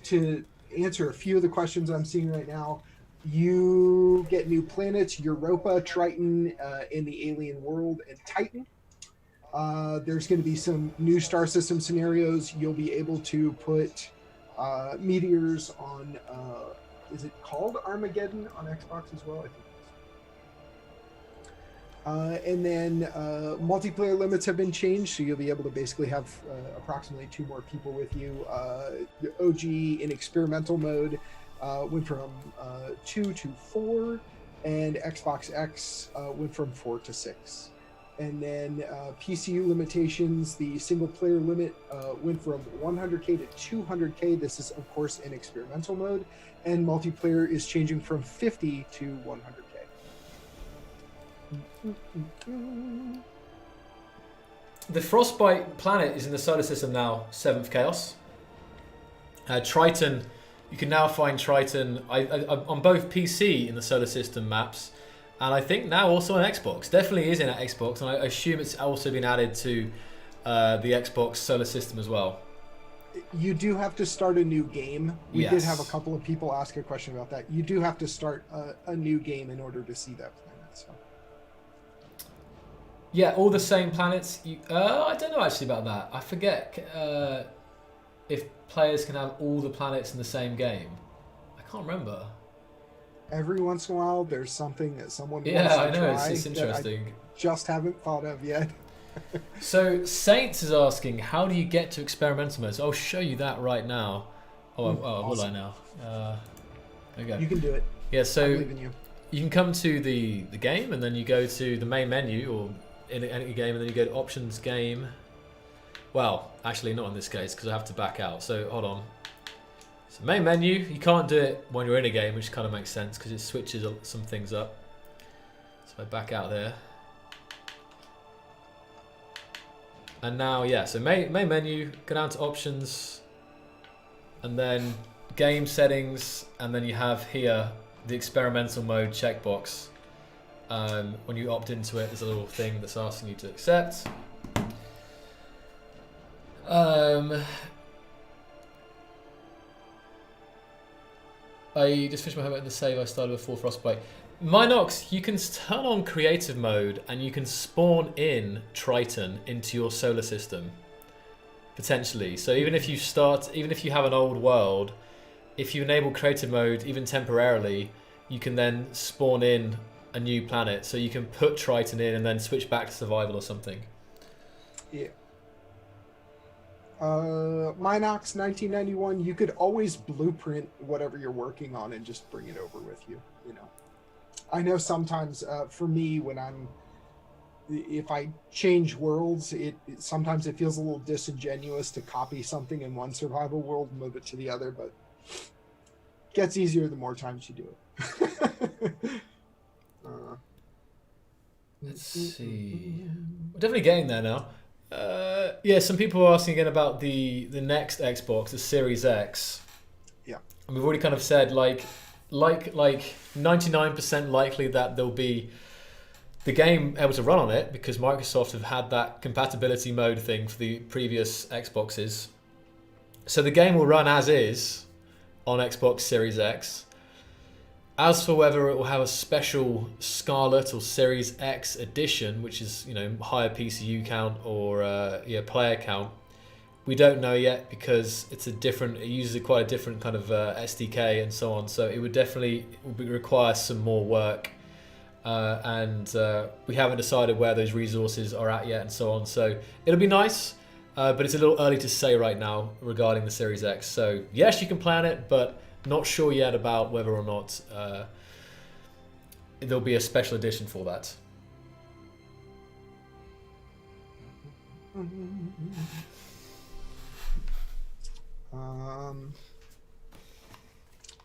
to answer a few of the questions I'm seeing right now, you get new planets, Europa, Triton, in the alien world, and Titan. There's going to be some new star system scenarios. You'll be able to put meteors on, is it called Armageddon on Xbox as well? I think. And then multiplayer limits have been changed, so you'll be able to basically have approximately 2 more people with you. The OG in experimental mode went from 2 to 4, and Xbox X went from 4 to 6. And then PCU limitations, the single player limit went from 100K to 200K. This is, of course, in experimental mode. And multiplayer is changing from 50 to 100K. the Frostbite planet is in the solar system now, 7th Chaos. Triton, you can now find Triton on both PC in the solar system maps, and I think now also on Xbox. Definitely is in Xbox, and I assume it's also been added to the Xbox solar system as well. You do have to start a new game. We Yes. did have a couple of people ask a question about that. You do have to start a new game in order to see that planet. So. Yeah, all the same planets. I don't know actually about that. I forget if players can have all the planets in the same game. I can't remember. Every once in a while, there's something that someone Yeah, wants to I know. try It's that interesting. I just haven't thought of yet. So Saints is asking, how do you get to experimental modes? I'll show you that right now. Oh, will I awesome. now? There you go. You can do it. Yeah, I so believe in you. you can come to the game, and then you go to the main menu, or in any game, and then you go to options, game. Well, actually not in this case, because I have to back out. So hold on. So main menu, you can't do it when you're in a game, which kind of makes sense because it switches some things up. So I back out there. And now, yeah, so main menu, go down to options, and then game settings, and then you have here the experimental mode checkbox. When you opt into it, there's a little thing that's asking you to accept. I just finished my homework in the save I started before Frostbite. Minox, you can turn on creative mode and you can spawn in Triton into your solar system. Potentially. So even if you have an old world, if you enable creative mode, even temporarily, you can then spawn in a new planet. So you can put Triton in and then switch back to survival or something. Yeah. Minox 1991, you could always blueprint whatever you're working on and just bring it over with you, you know. I know sometimes for me if I change worlds, sometimes it feels a little disingenuous to copy something in one survival world and move it to the other, but it gets easier the more times you do it. Let's see. We're definitely getting there now. Yeah, some people are asking again about the next Xbox, the Series X. Yeah. And we've already kind of said like 99% likely that there'll be the game able to run on it because Microsoft have had that compatibility mode thing for the previous Xboxes. So the game will run as is on Xbox Series X. As for whether it will have a special Scarlet or Series X edition, which is, you know, higher PCU count or player count, we don't know yet because it uses quite a different kind of SDK and so on. So it would definitely require some more work, and we haven't decided where those resources are at yet and so on. So it'll be nice, but it's a little early to say right now regarding the Series X. So yes, you can plan it, but not sure yet about whether or not there'll be a special edition for that.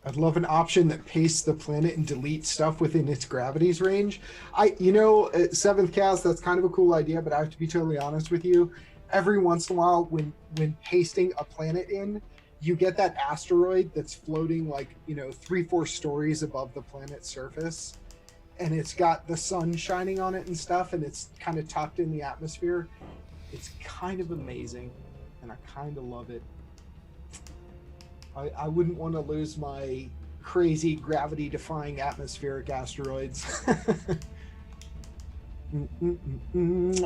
I'd love an option that pastes the planet and deletes stuff within its gravity's range. Seventh Cast, that's kind of a cool idea, but I have to be totally honest with you. Every once in a while, when pasting a planet in, you get that asteroid that's floating 3-4 stories above the planet's surface, and it's got the sun shining on it and stuff, and it's kind of tucked in the atmosphere. It's kind of amazing, and I kind of love it. I wouldn't want to lose my crazy gravity-defying atmospheric asteroids.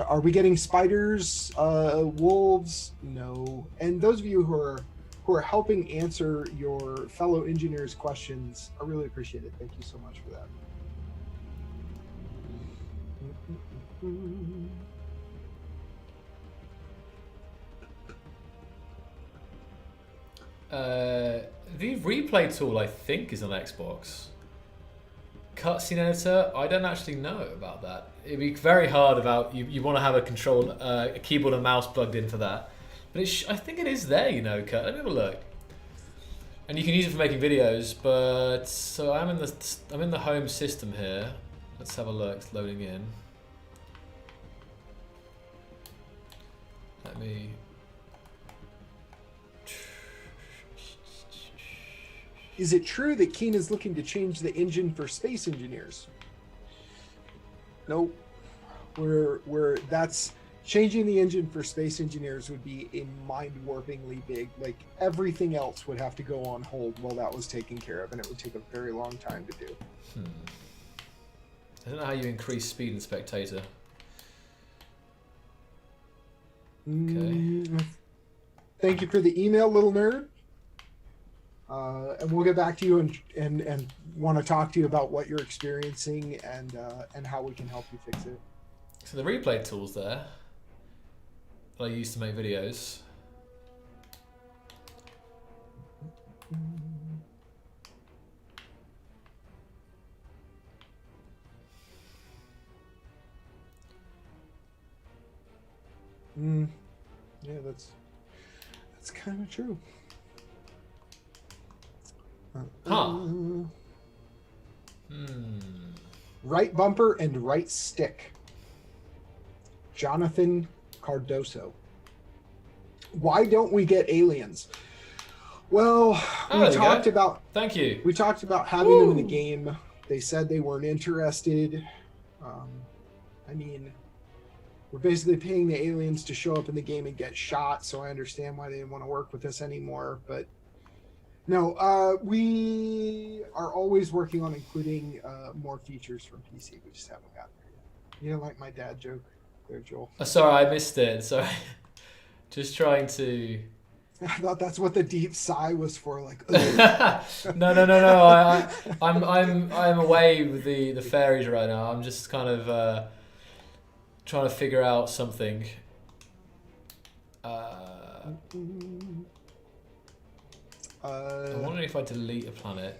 Are we getting spiders, wolves? No. And those of you who are helping answer your fellow engineers' questions, I really appreciate it. Thank you so much for that. The replay tool, I think, is on Xbox. Cutscene editor, I don't actually know about that. It'd be very hard about you want to have a keyboard and mouse plugged in for that. But I think it is there, Kurt. Let me have a look. And you can use it for making videos, but so I'm in the home system here. Let's have a look. It's loading in. Let me... Is it true that Keen is looking to change the engine for space engineers? Nope. That's changing the engine for space engineers would be a mind-warpingly big. Like everything else would have to go on hold while that was taken care of, and it would take a very long time to do. I don't know how you increase speed in Spectator. Okay. Thank you for the email, little nerd. And we'll get back to you and want to talk to you about what you're experiencing and how we can help you fix it. So the replay tool's there that I use to make videos. Yeah, that's kind of true. Right bumper and right stick. Jonathan Cardoso. Why don't we get aliens? Well, we talked about. Thank you. We talked about having them in the game. They said they weren't interested. I mean, we're basically paying the aliens to show up in the game and get shot. So I understand why they didn't want to work with us anymore. But no, we are always working on including more features from PC. We just haven't gotten there yet. You didn't like my dad joke there, Joel? Sorry, I missed it. Sorry. Just trying to... I thought that's what the deep sigh was for. Like, no. I'm away with the fairies right now. I'm just kind of trying to figure out something. I'm wondering if I delete a planet.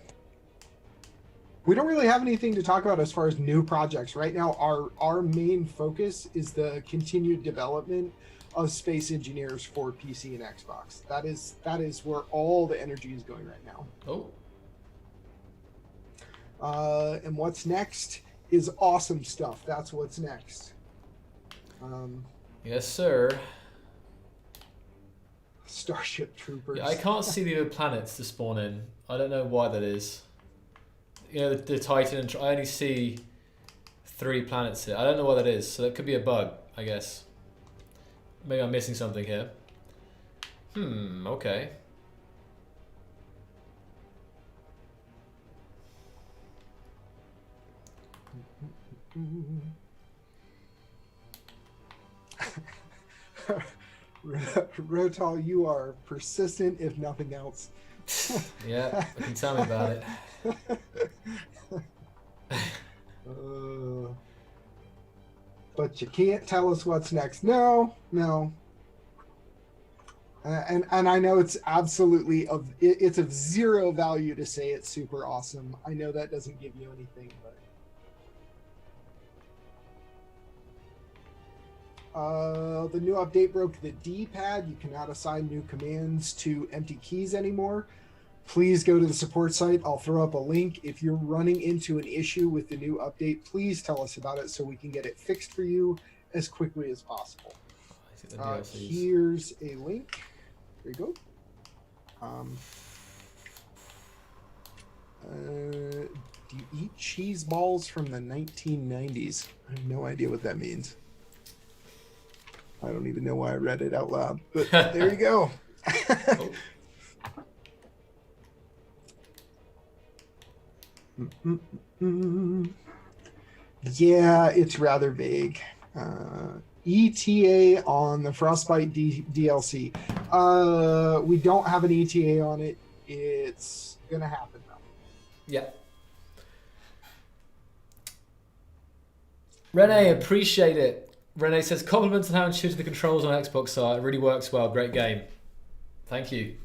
We don't really have anything to talk about as far as new projects right now. Our main focus is the continued development of Space Engineers for PC and Xbox. That is where all the energy is going right now. And what's next is awesome stuff. That's what's next. Yes, sir. Starship Troopers. Yeah, I can't see the other planets to spawn in. I don't know why that is. You know, the Titan and I only see 3 planets here. I don't know what that is, so that could be a bug, I guess. Maybe I'm missing something here. Okay. Rotal, you are persistent, if nothing else. Yeah, you can tell me about it. But you can't tell us what's next. No. And I know it's absolutely it's of zero value to say it's super awesome. I know that doesn't give you anything, but the new update broke the D-pad. You cannot assign new commands to empty keys anymore. Please go to the support site. I'll throw up a link. If you're running into an issue with the new update, please tell us about it so we can get it fixed for you as quickly as possible. Here's a link. There you go. Do you eat cheese balls from the 1990s? I have no idea what that means. I don't even know why I read it out loud, but there you go. Yeah, it's rather vague. ETA on the Frostbite DLC. We don't have an ETA on it. It's gonna happen though. Yeah. Renee, appreciate it. Renee says, compliments on how intuitive the controls on Xbox are. It really works well. Great game. Thank you.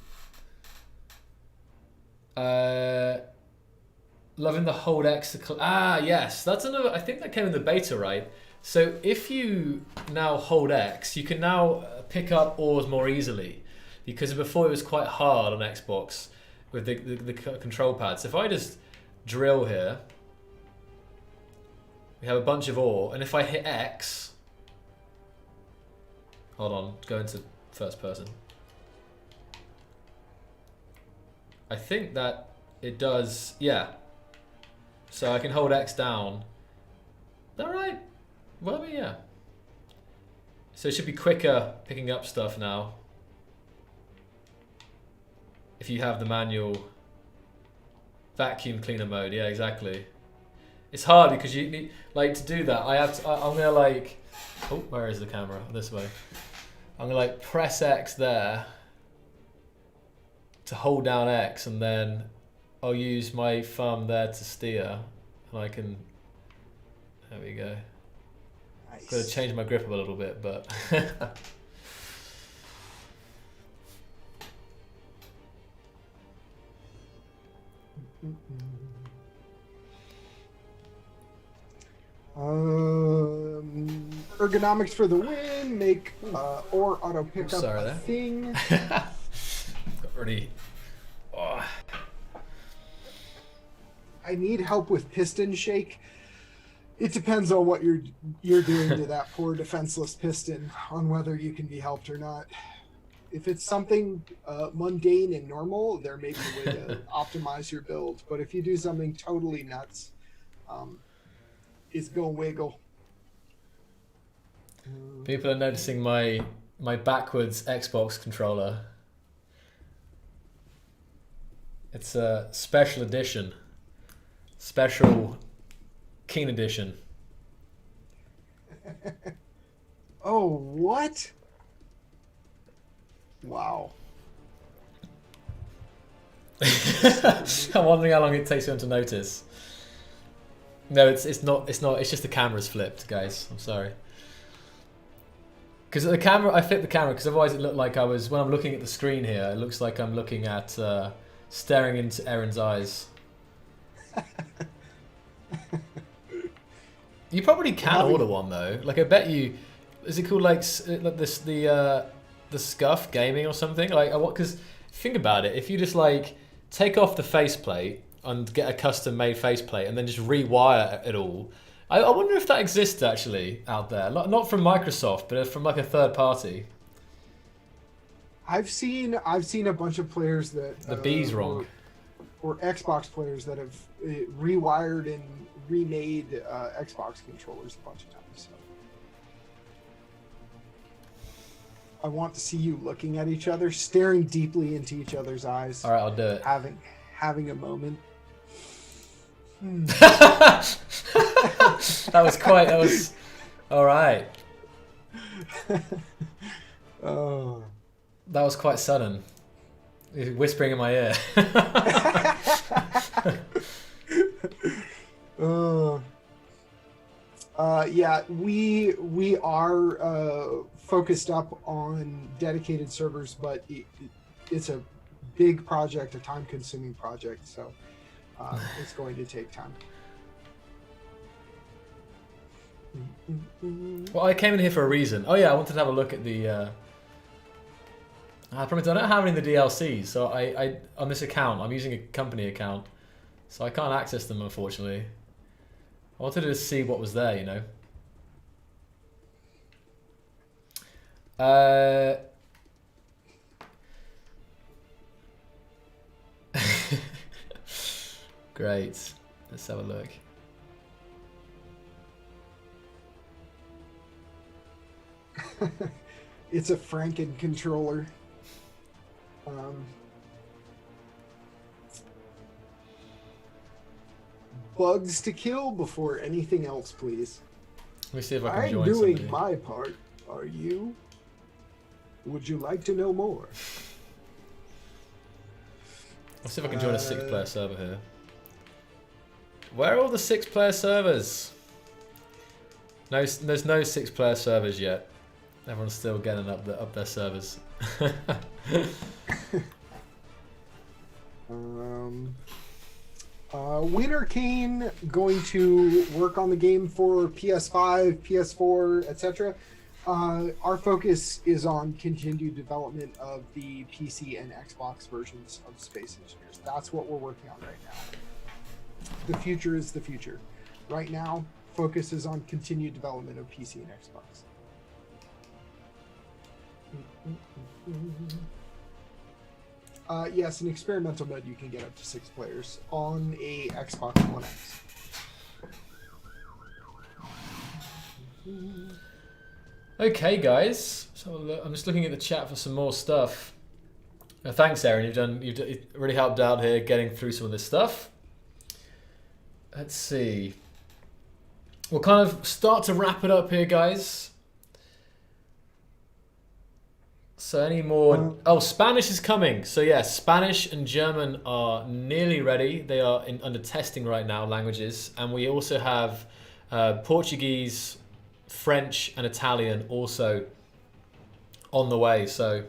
Loving the hold X. Yes. That's another. I think that came in the beta, right? So if you now hold X, you can now pick up ores more easily, because before it was quite hard on Xbox with the control pads. If I just drill here, we have a bunch of ore, and if I hit X, Hold on, go into first person. I think that it does, yeah. So I can hold X down. Is that right? Well, yeah. So it should be quicker picking up stuff now. If you have the manual vacuum cleaner mode, yeah, exactly. It's hard because you need, like, to do that. I'm gonna like, oh, where is the camera? This way. I'm gonna like press X there to hold down X, and then I'll use my thumb there to steer, and I can. There we go. Nice. Got to change my grip up a little bit, but. Ergonomics for the win. Make or auto pick up a there. thing. Got really. Oh. I need help with piston shake. It depends on what you're doing to that poor defenseless piston, on whether you can be helped or not. If it's something mundane and normal, there may be a way to optimize your build. But if you do something totally nuts, it's gonna wiggle. People are noticing my backwards Xbox controller. It's a special edition. Special Keen edition. Oh, what? Wow. I'm wondering how long it takes for them to notice. No, it's not. It's just the camera's flipped, guys. I'm sorry. Because the camera, I flipped the camera because otherwise it looked like I was, when I'm looking at the screen here, it looks like I'm looking at, staring into Aaron's eyes. You probably can order one though. Like I bet you, is it called like this the Scuff Gaming or something? Like what? Because think about it, if you just like take off the faceplate and get a custom made faceplate and then just rewire it all. I wonder if that exists actually out there. Not from Microsoft, but from like a third party. I've seen a bunch of players that The B's wrong. Or Xbox players that have rewired and remade Xbox controllers a bunch of times. So I want to see you looking at each other, staring deeply into each other's eyes. All right, I'll do it. Having a moment. That was all right. Oh. That was quite sudden. You're whispering in my ear. Yeah, we are focused up on dedicated servers, but it's a big project, a time-consuming project, so it's going to take time. Well, I came in here for a reason. Oh yeah, I wanted to have a look at the. I promise I don't have any of the DLCs, so I on this account I'm using a company account, so I can't access them unfortunately. I wanted to see what was there, you know. Great. Let's have a look. It's a Franken controller. Bugs to kill before anything else, please. Let me see if I can I'm join doing somebody. my part. Are you? Would you like to know more? Let's see if I can join a 6-player server here. Where are all the 6-player servers? No, there's no 6-player servers yet. Everyone's still getting up their servers. Winter Kane going to work on the game for PS5, PS4, etc. Our focus is on continued development of the PC and Xbox versions of Space Engineers. That's what we're working on right now. The future is the future. Right now, focus is on continued development of PC and Xbox. Yes, an experimental mode you can get up to 6 players on a Xbox One X. Okay, guys. So I'm just looking at the chat for some more stuff. Thanks, Aaron. You've really helped out here getting through some of this stuff. Let's see. We'll kind of start to wrap it up here, guys. So any more? Oh, Spanish is coming. So yeah, Spanish and German are nearly ready. They are under testing right now, languages, and we also have Portuguese, French, and Italian also on the way. So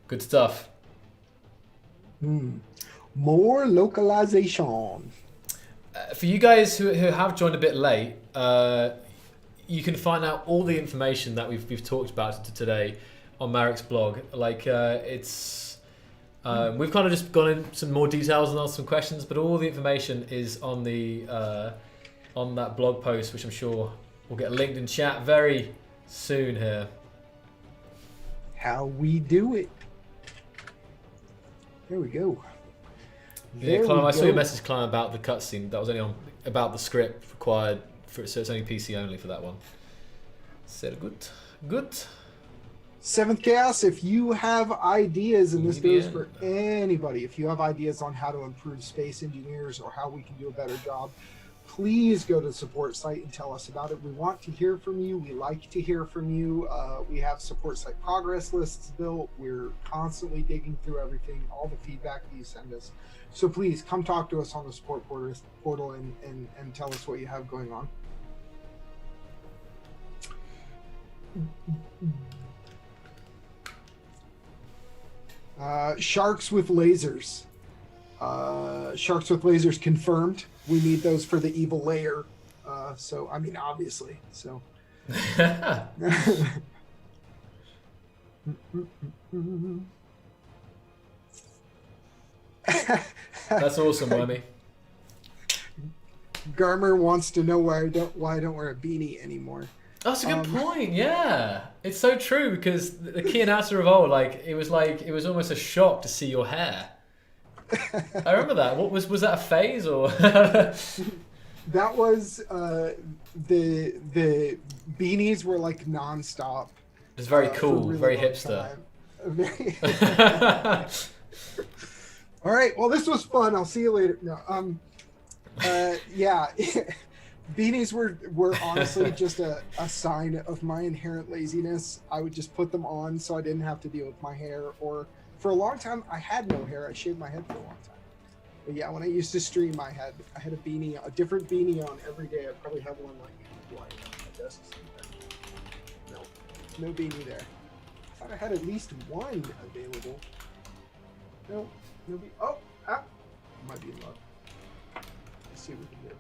good stuff. More localization. For you guys who have joined a bit late, you can find out all the information that we've talked about today on Marek's blog. Like we've kind of just gone in some more details and answered some questions, but all the information is on the on that blog post, which I'm sure will get linked in chat very soon here. How we do it. There we go. Yeah, Climb, I saw your message, Climb, about the cutscene. That was only on about the script required for it, so it's only PC only for that one. Sehr gut. Good. Seventh Chaos, if you have ideas, and this goes for anybody, if you have ideas on how to improve space engineers or how we can do a better job, please go to the support site and tell us about it. We want to hear from you. We like to hear from you. We have support site progress lists built. We're constantly digging through everything, all the feedback that you send us. So please come talk to us on the support portal and tell us what you have going on. Sharks with lasers. Sharks with lasers confirmed. We need those for the evil layer. So, I mean, obviously. So. That's awesome, Wormy. Garmer wants to know why I don't wear a beanie anymore. That's a good point. Yeah, it's so true because the Kianata of old, it was almost a shock to see your hair. I remember that. What was that a phase or? That was the beanies were like nonstop. It's very cool, really very hipster. All right. Well, this was fun. I'll see you later. No. Yeah. Beanies were honestly just a sign of my inherent laziness. I would just put them on so I didn't have to deal with my hair. Or for a long time, I had no hair. I shaved my head for a long time. But yeah, when I used to stream, I had a beanie, a different beanie on every day. I probably have one like lying on my desk somewhere. No beanie there. I thought I had at least one available. No beanie. Oh, might be in luck. Let's see what we can do.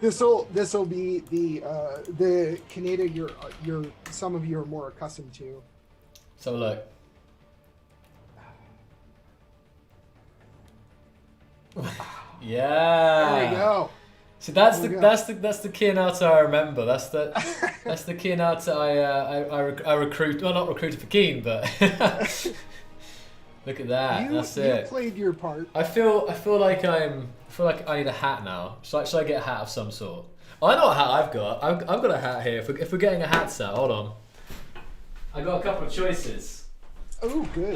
This'll be the Canada you're some of you are more accustomed to. So look. Yeah. There we go. See, that's the Kianata I remember. That's the Kianata I recruit. Well, not recruited for Keen, but look at that. That's it. You played your part. I feel like I need a hat now. Should I get a hat of some sort? Oh, I know what hat I've got. I've got a hat here. If we're getting a hat set, hold on. I got a couple of choices. Oh, good.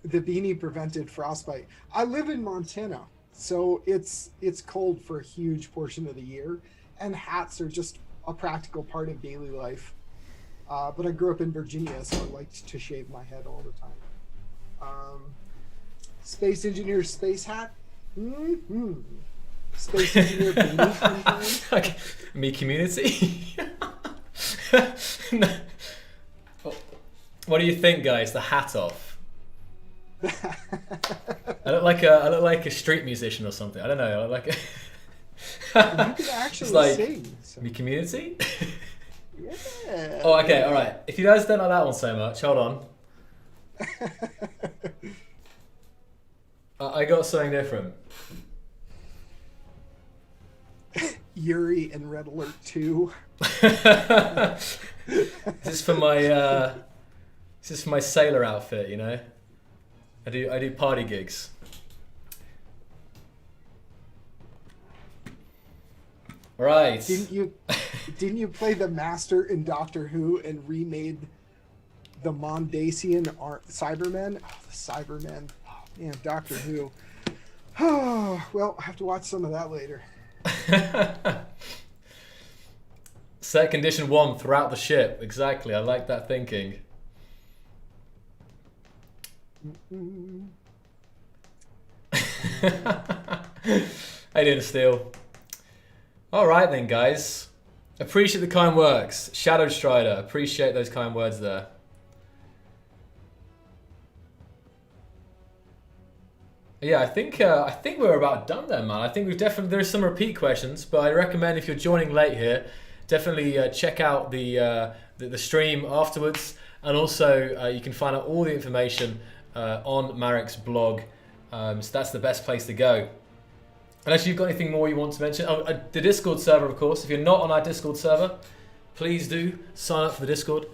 The beanie prevented frostbite. I live in Montana, so it's cold for a huge portion of the year, and hats are just a practical part of daily life. But I grew up in Virginia, so I liked to shave my head all the time. Space engineer space hat. Mm-hmm. Space engineer beanie. Like me community. What do you think, guys? The hat off. I look like a street musician or something. I don't know. I look like You could actually sing. So. Me community. Yeah. Oh, okay, all right. If you guys don't like that one so much, hold on. I got something different. Yuri and Red Alert 2. This is for my sailor outfit, you know. I do party gigs. Right. Didn't you play the Master in Doctor Who and remade the Mondasian Cybermen? Oh, the Cybermen. Oh, man, Doctor Who. Oh, well, I have to watch some of that later. Set condition 1 throughout the ship. Exactly. I like that thinking. I didn't steal. All right then, guys. Appreciate the kind words. Shadow Strider. Appreciate those kind words there. Yeah, I think we're about done then, man. I think we've definitely, there's some repeat questions, but I recommend if you're joining late here, definitely check out the stream afterwards, and also you can find out all the information on Marek's blog. So that's the best place to go. Unless you've got anything more you want to mention. Oh, the Discord server, of course. If you're not on our Discord server, please do sign up for the Discord.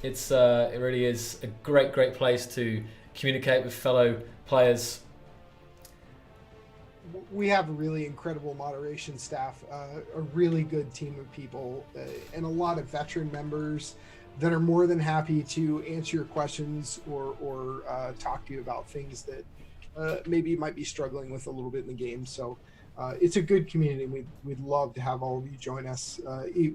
It really is a great place to communicate with fellow players. We have a really incredible moderation staff, a really good team of people, and a lot of veteran members that are more than happy to answer your questions or talk to you about things that maybe you might be struggling with a little bit in the game. So it's a good community. We'd love to have all of you join us.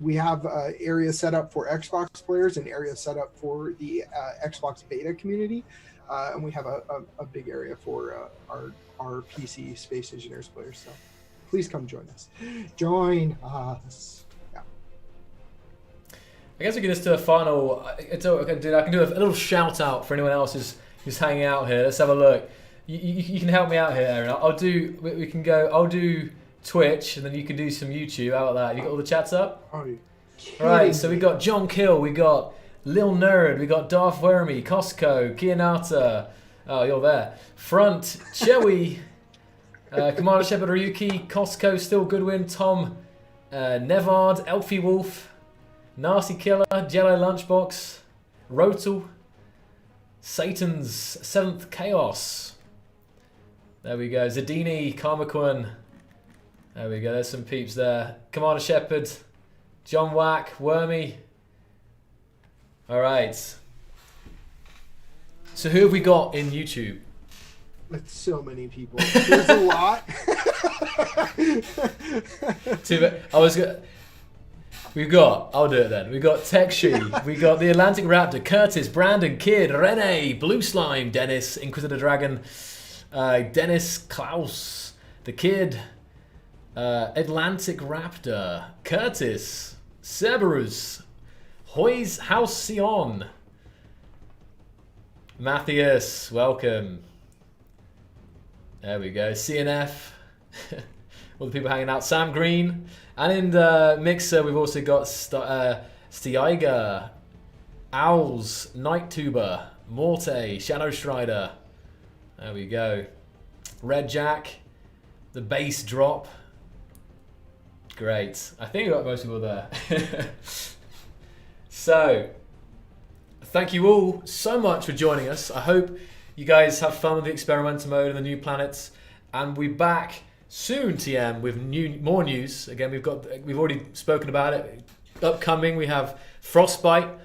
We have area set up for Xbox players and area set up for the Xbox beta community. And we have a big area for our PC Space Engineers players. So please come join us. Join us. Yeah. I guess we can just do a final. I can do a little shout out for anyone else who's hanging out here. Let's have a look. You can help me out here, Aaron. I'll do Twitch, and then you can do some YouTube. How about that? You got all the chats up? Oh, right. So we got John Kill. We got Lil Nerd, we got Darth Wormy, Costco, Kianata, oh, you're there. Front, Chewy, Commander Shepard Ryuki, Costco, Still Goodwin, Tom, Nevard, Elfie Wolf, Nasty Killer, Jello Lunchbox, Rotal, Satan's Seventh Chaos. There we go. Zadini, Karmaquan. There we go, there's some peeps there. Commander Shepard, John Wack, Wormy. All right. So who have we got in YouTube? That's so many people. There's a lot. I'll do it then. We got Tekshi, we got the Atlantic Raptor, Curtis, Brandon, Kid, Rene, Blue Slime, Dennis, Inquisitor Dragon, Dennis, Klaus, the Kid, Atlantic Raptor, Curtis, Cerberus, Hoy's Halcyon, Matthias, welcome. There we go. CNF, all the people hanging out. Sam Green, and in the mixer we've also got Stiiger, Owls, Night Tuber, Morte, Shadow Strider. There we go. Red Jack, the bass drop. Great. I think we got most people there. So, thank you all so much for joining us. I hope you guys have fun with the experimental mode and the new planets. And we're back soon, TM, with more news. Again, we've already spoken about it. Upcoming, we have Frostbite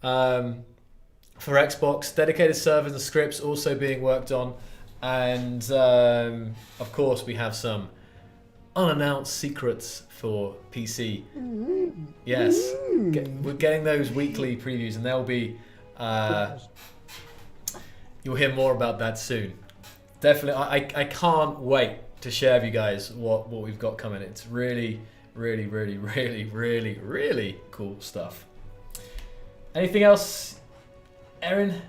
for Xbox, dedicated servers and scripts also being worked on. And of course, we have some unannounced secrets for PC. Yes, we're getting those weekly previews, and they'll be. You'll hear more about that soon. Definitely, I can't wait to share with you guys what we've got coming. It's really, really, really, really, really, really cool stuff. Anything else, Erin?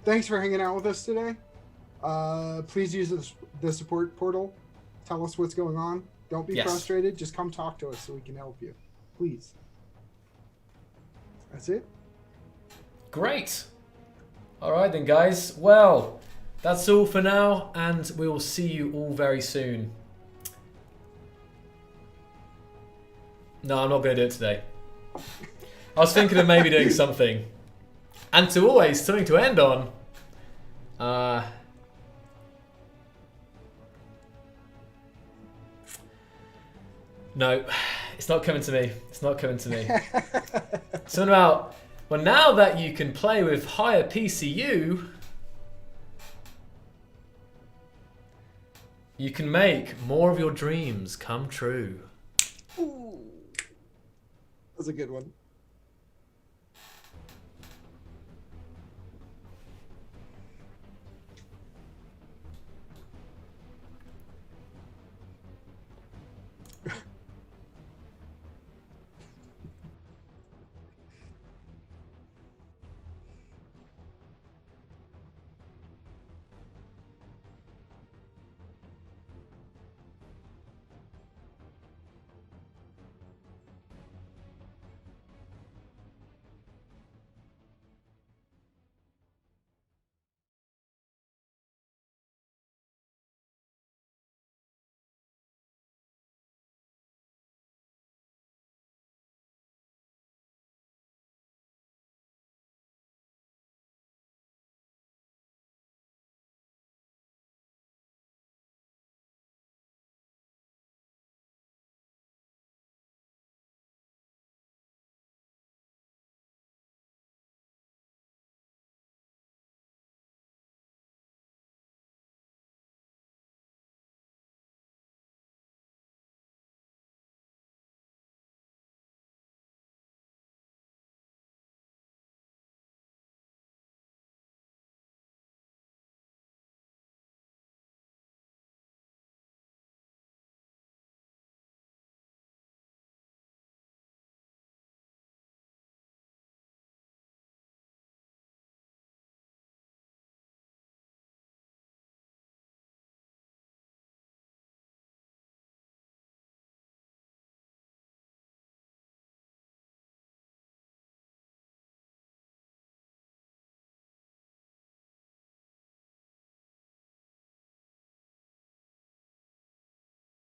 Thanks for hanging out with us today. Please use the support portal. Tell us what's going on. Don't be frustrated. Just come talk to us so we can help you. Please. That's it. Great. All right then, guys. Well, that's all for now, and we will see you all very soon. No, I'm not going to do it today. I was thinking of maybe doing something. And to always, something to end on. No, it's not coming to me. It's not coming to me. Something about, well, now that you can play with higher PCU, you can make more of your dreams come true. Ooh. That's a good one.